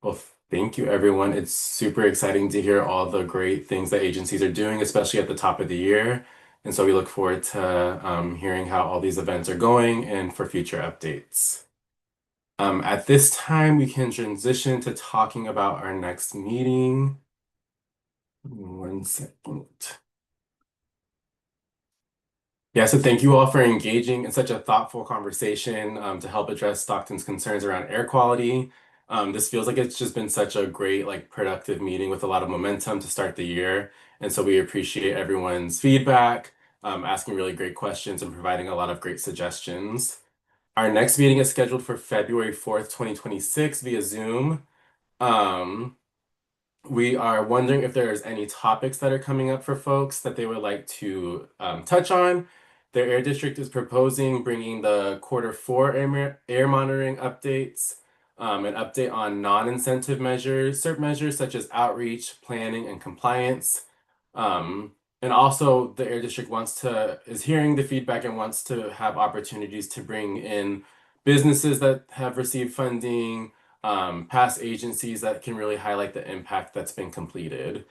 Well, thank you, everyone. It's super exciting to hear all the great things that agencies are doing, especially at the top of the year. And so we look forward to hearing how all these events are going and for future updates. At this time, we can transition to talking about our next meeting. 1 second. Yeah, so thank you all for engaging in such a thoughtful conversation to help address Stockton's concerns around air quality. This feels like it's just been such a great, productive meeting with a lot of momentum to start the year. And so we appreciate everyone's feedback, asking really great questions and providing a lot of great suggestions. Our next meeting is scheduled for February 4th, 2026 via Zoom. We are wondering if there's any topics that are coming up for folks that they would like to touch on. Their air district is proposing bringing the Q4 air monitoring updates, an update on non-incentive measures, CERP measures such as outreach, planning, and compliance. And also the air district is hearing the feedback and wants to have opportunities to bring in businesses that have received funding, past agencies that can really highlight the impact that's been completed.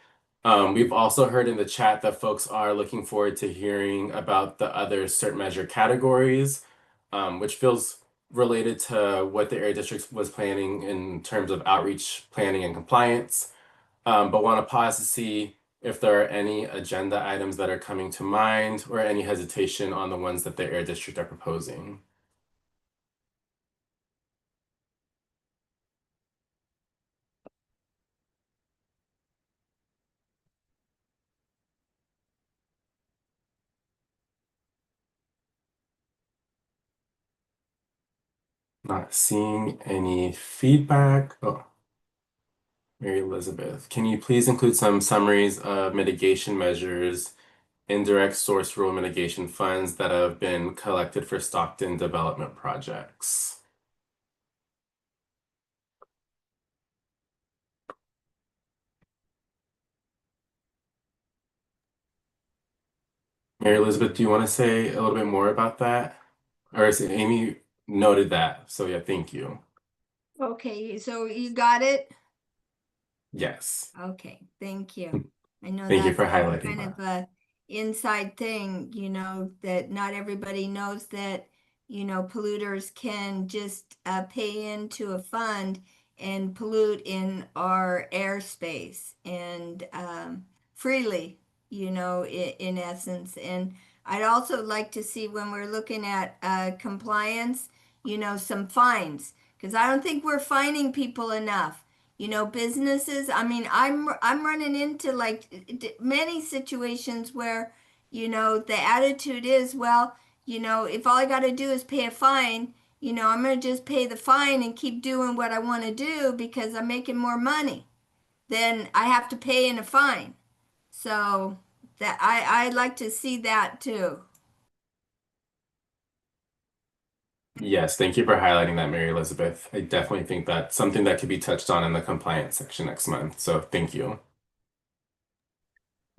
We've also heard in the chat that folks are looking forward to hearing about the other CERT measure categories, which feels related to what the Air District was planning in terms of outreach, planning, and compliance. But want to pause to see if there are any agenda items that are coming to mind or any hesitation on the ones that the Air District are proposing. Not seeing any feedback. Oh, Mary Elizabeth, can you please include some summaries of mitigation measures, indirect source rule mitigation funds that have been collected for Stockton development projects? Mary Elizabeth, do you want to say a little bit more about that? Or is it Amy noted that? So yeah, thank you. Okay, so you got it? Yes. Okay, thank you. I know Thank you that's for highlighting kind of that. a inside thing, that not everybody knows that, polluters can just pay into a fund and pollute in our airspace and freely, in essence. And I'd also like to see when we're looking at compliance, some fines, because I don't think we're fining people enough. Businesses, I mean, I'm running into many situations where, the attitude is, well, if all I got to do is pay a fine, I'm going to just pay the fine and keep doing what I want to do because I'm making more money than I have to pay in a fine. So that I'd like to see that too. Yes, thank you for highlighting that, Mary Elizabeth. I definitely think that's something that could be touched on in the compliance section next month. So thank you.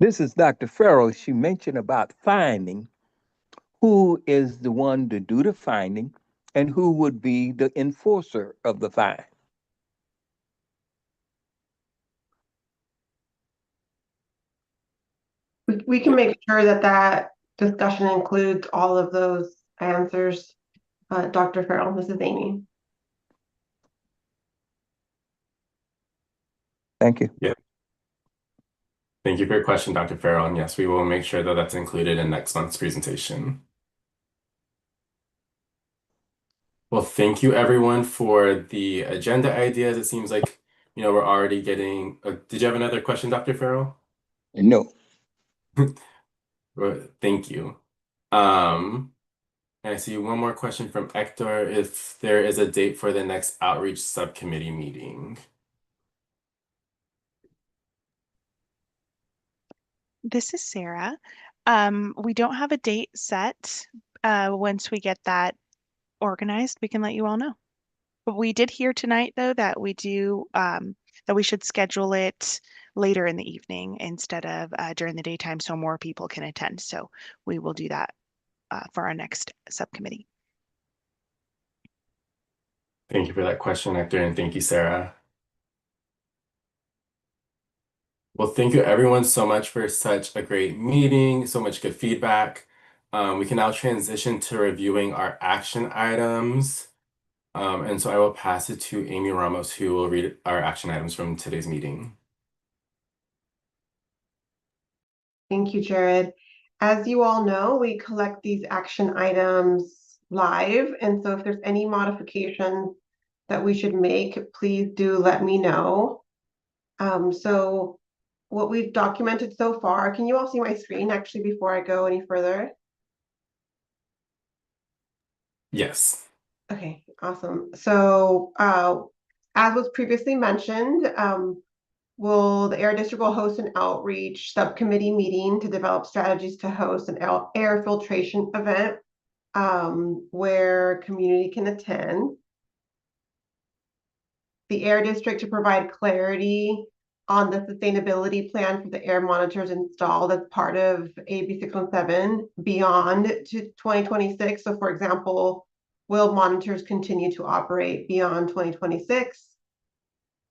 This is Dr. Farrell. She mentioned about finding. Who is the one to do the finding and who would be the enforcer of the fine? We can make sure that discussion includes all of those answers. Dr. Farrell, this is Amy. Thank you. Yeah. Thank you for your question, Dr. Farrell. And yes, we will make sure that that's included in next month's presentation. Well, thank you everyone for the agenda ideas. It seems like, we're already getting, did you have another question, Dr. Farrell? No. Thank you. And I see one more question from Hector, if there is a date for the next outreach subcommittee meeting. This is Sarah. We don't have a date set. Once we get that organized, we can let you all know. But we did hear tonight, though, that we should schedule it later in the evening instead of during the daytime so more people can attend. So we will do that for our next subcommittee. Thank you for that question, Hector, and thank you, Sarah. Well, thank you everyone so much for such a great meeting, so much good feedback. We can now transition to reviewing our action items. And so I will pass it to Amy Ramos, who will read our action items from today's meeting. Thank you, Jared. As you all know, we collect these action items live, and so if there's any modifications that we should make, please do let me know. So what we've documented so far, can you all see my screen actually before I go any further? Yes. Okay, awesome. So as was previously mentioned, the Air District will host an outreach subcommittee meeting to develop strategies to host an air filtration event where community can attend. The Air District to provide clarity on the sustainability plan for the air monitors installed as part of AB617 beyond to 2026. So for example, will monitors continue to operate beyond 2026?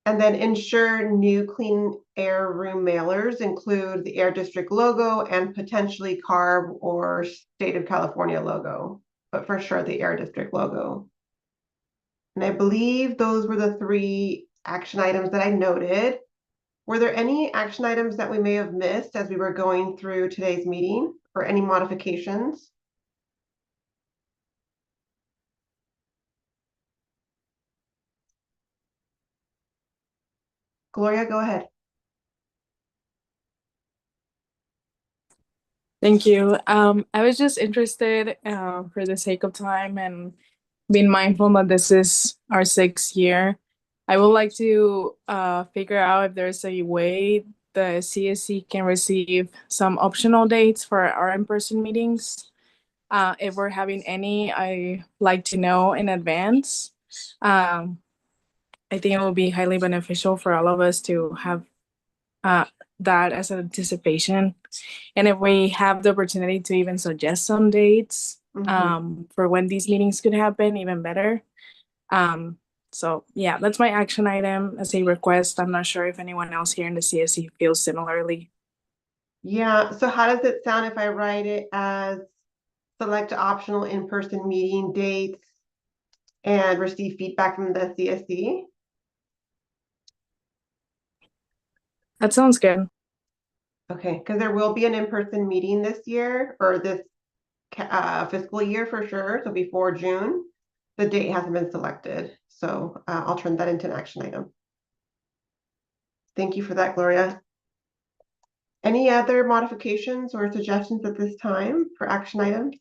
And then ensure new clean air room mailers include the Air District logo and potentially CARB or State of California logo, but for sure the Air District logo. And I believe those were the 3 action items that I noted. Were there any action items that we may have missed as we were going through today's meeting or any modifications? Gloria, go ahead. Thank you. I was just interested, for the sake of time and being mindful that this is our 6th year, I would like to figure out if there's a way the CSC can receive some optional dates for our in-person meetings. If we're having any, I like to know in advance. I think it will be highly beneficial for all of us to have that as an anticipation. And if we have the opportunity to even suggest some dates for when these meetings could happen, even better. So yeah, that's my action item as a request. I'm not sure if anyone else here in the CSC feels similarly. Yeah, so how does it sound if I write it as select optional in-person meeting dates and receive feedback from the CSC? That sounds good. Okay, because there will be an in-person meeting this year or this fiscal year for sure. So before June, the date hasn't been selected. So I'll turn that into an action item. Thank you for that, Gloria. Any other modifications or suggestions at this time for action items?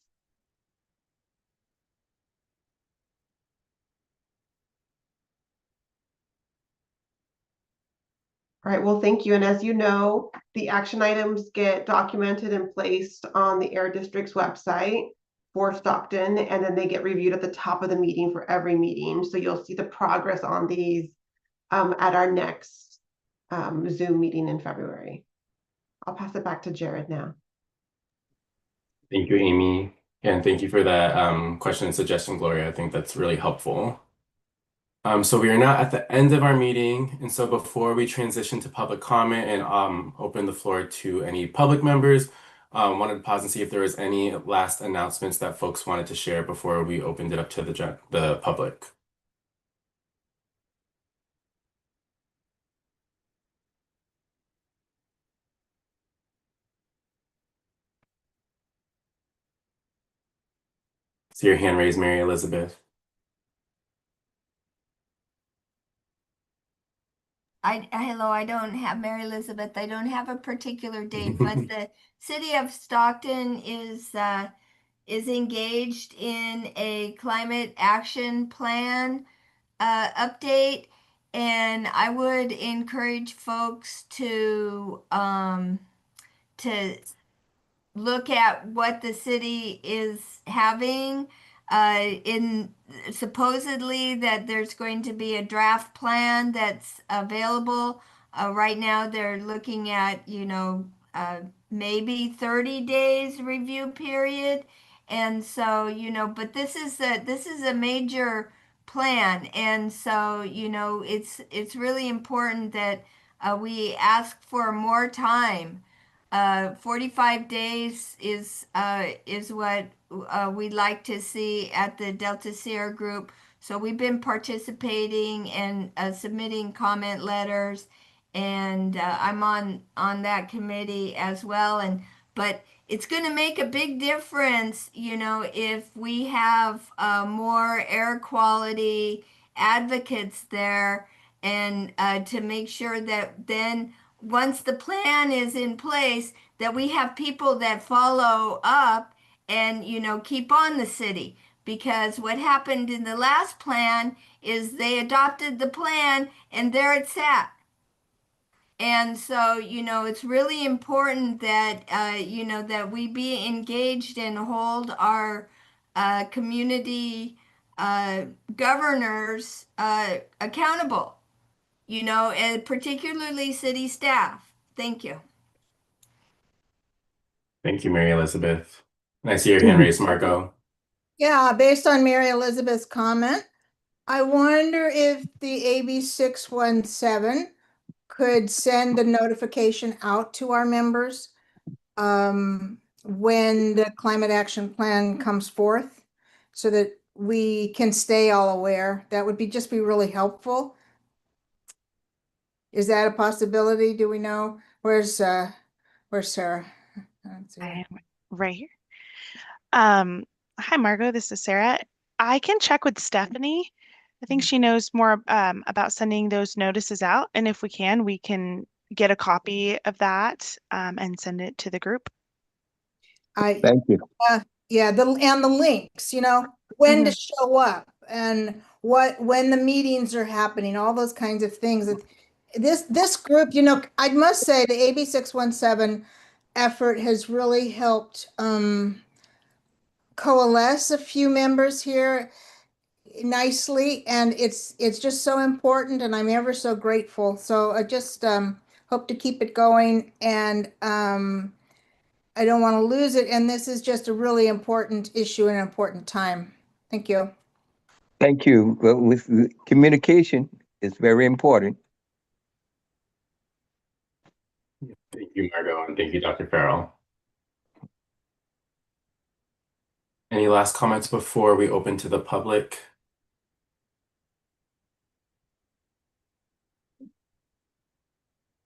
All right, well, thank you. And as you know, the action items get documented and placed on the Air District's website for Stockton, and then they get reviewed at the top of the meeting for every meeting. So you'll see the progress on these at our next Zoom meeting in February. I'll pass it back to Jared now. Thank you, Amy. And thank you for that question and suggestion, Gloria. I think that's really helpful. So we are now at the end of our meeting. And so before we transition to public comment and open the floor to any public members, wanted to pause and see if there was any last announcements that folks wanted to share before we opened it up to the public. See your hand raised, Mary Elizabeth. Hello, I don't have Mary Elizabeth. I don't have a particular date, but the city of Stockton is engaged in a climate action plan update, and I would encourage folks to look at what the city is having in supposedly that there's going to be a draft plan that's available. Right now they're looking at, maybe 30 days review period. And so, but this is a major plan. And so, it's really important that we ask for more time. 45 days is what we'd like to see at the Delta Sierra group. So we've been participating and submitting comment letters, and I'm on that committee as well. But it's going to make a big difference, if we have more air quality advocates there, and to make sure that then once the plan is in place, that we have people that follow up and keep on the city. Because what happened in the last plan is they adopted the plan and there it sat. And so, it's really important that, that we be engaged and hold our community governors accountable, and particularly city staff. Thank you. Thank you, Mary Elizabeth. And I see your hand raised, Margot. Yeah, based on Mary Elizabeth's comment, I wonder if the AB617 could send a notification out to our members when the climate action plan comes forth, so that we can stay all aware. That would just be really helpful. Is that a possibility? Do we know? Where's Sarah? I am right here. Hi, Margot. This is Sarah. I can check with Stephanie. I think she knows more about sending those notices out. And if we can get a copy of that and send it to the group. Thank you. Yeah, the links, when to show up and when the meetings are happening, all those kinds of things. This group, I must say the AB617 effort has really helped coalesce a few members here nicely, and it's just so important, and I'm ever so grateful. So I just hope to keep it going, and I don't want to lose it, and this is just a really important issue and an important time. Thank you. Thank you. Well, with communication, it's very important. Thank you, Margot, and thank you, Dr. Farrell. Any last comments before we open to the public?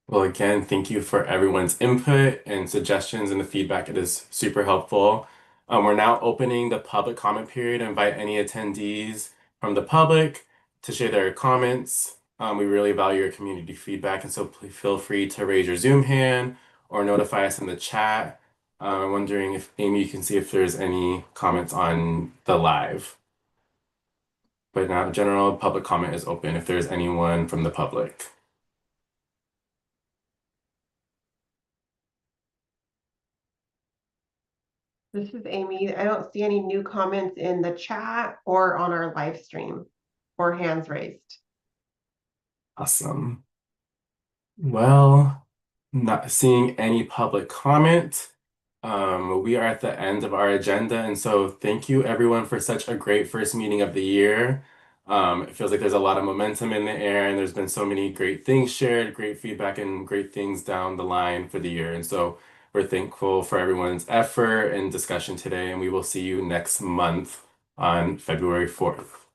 Well, again, thank you for everyone's input and suggestions and the feedback. It is super helpful. We're now opening the public comment period. I invite any attendees from the public to share their comments. We really value your community feedback, and so please feel free to raise your Zoom hand or notify us in the chat. I'm wondering if, Amy, you can see if there's any comments on the live. But now general public comment is open if there's anyone from the public. This is Amy. I don't see any new comments in the chat or on our live stream or hands raised. Awesome. Well, not seeing any public comment. We are at the end of our agenda, and so thank you everyone for such a great first meeting of the year. It feels like there's a lot of momentum in the air, and there's been so many great things shared, great feedback, and great things down the line for the year. And so we're thankful for everyone's effort and discussion today, and we will see you next month on February 4th.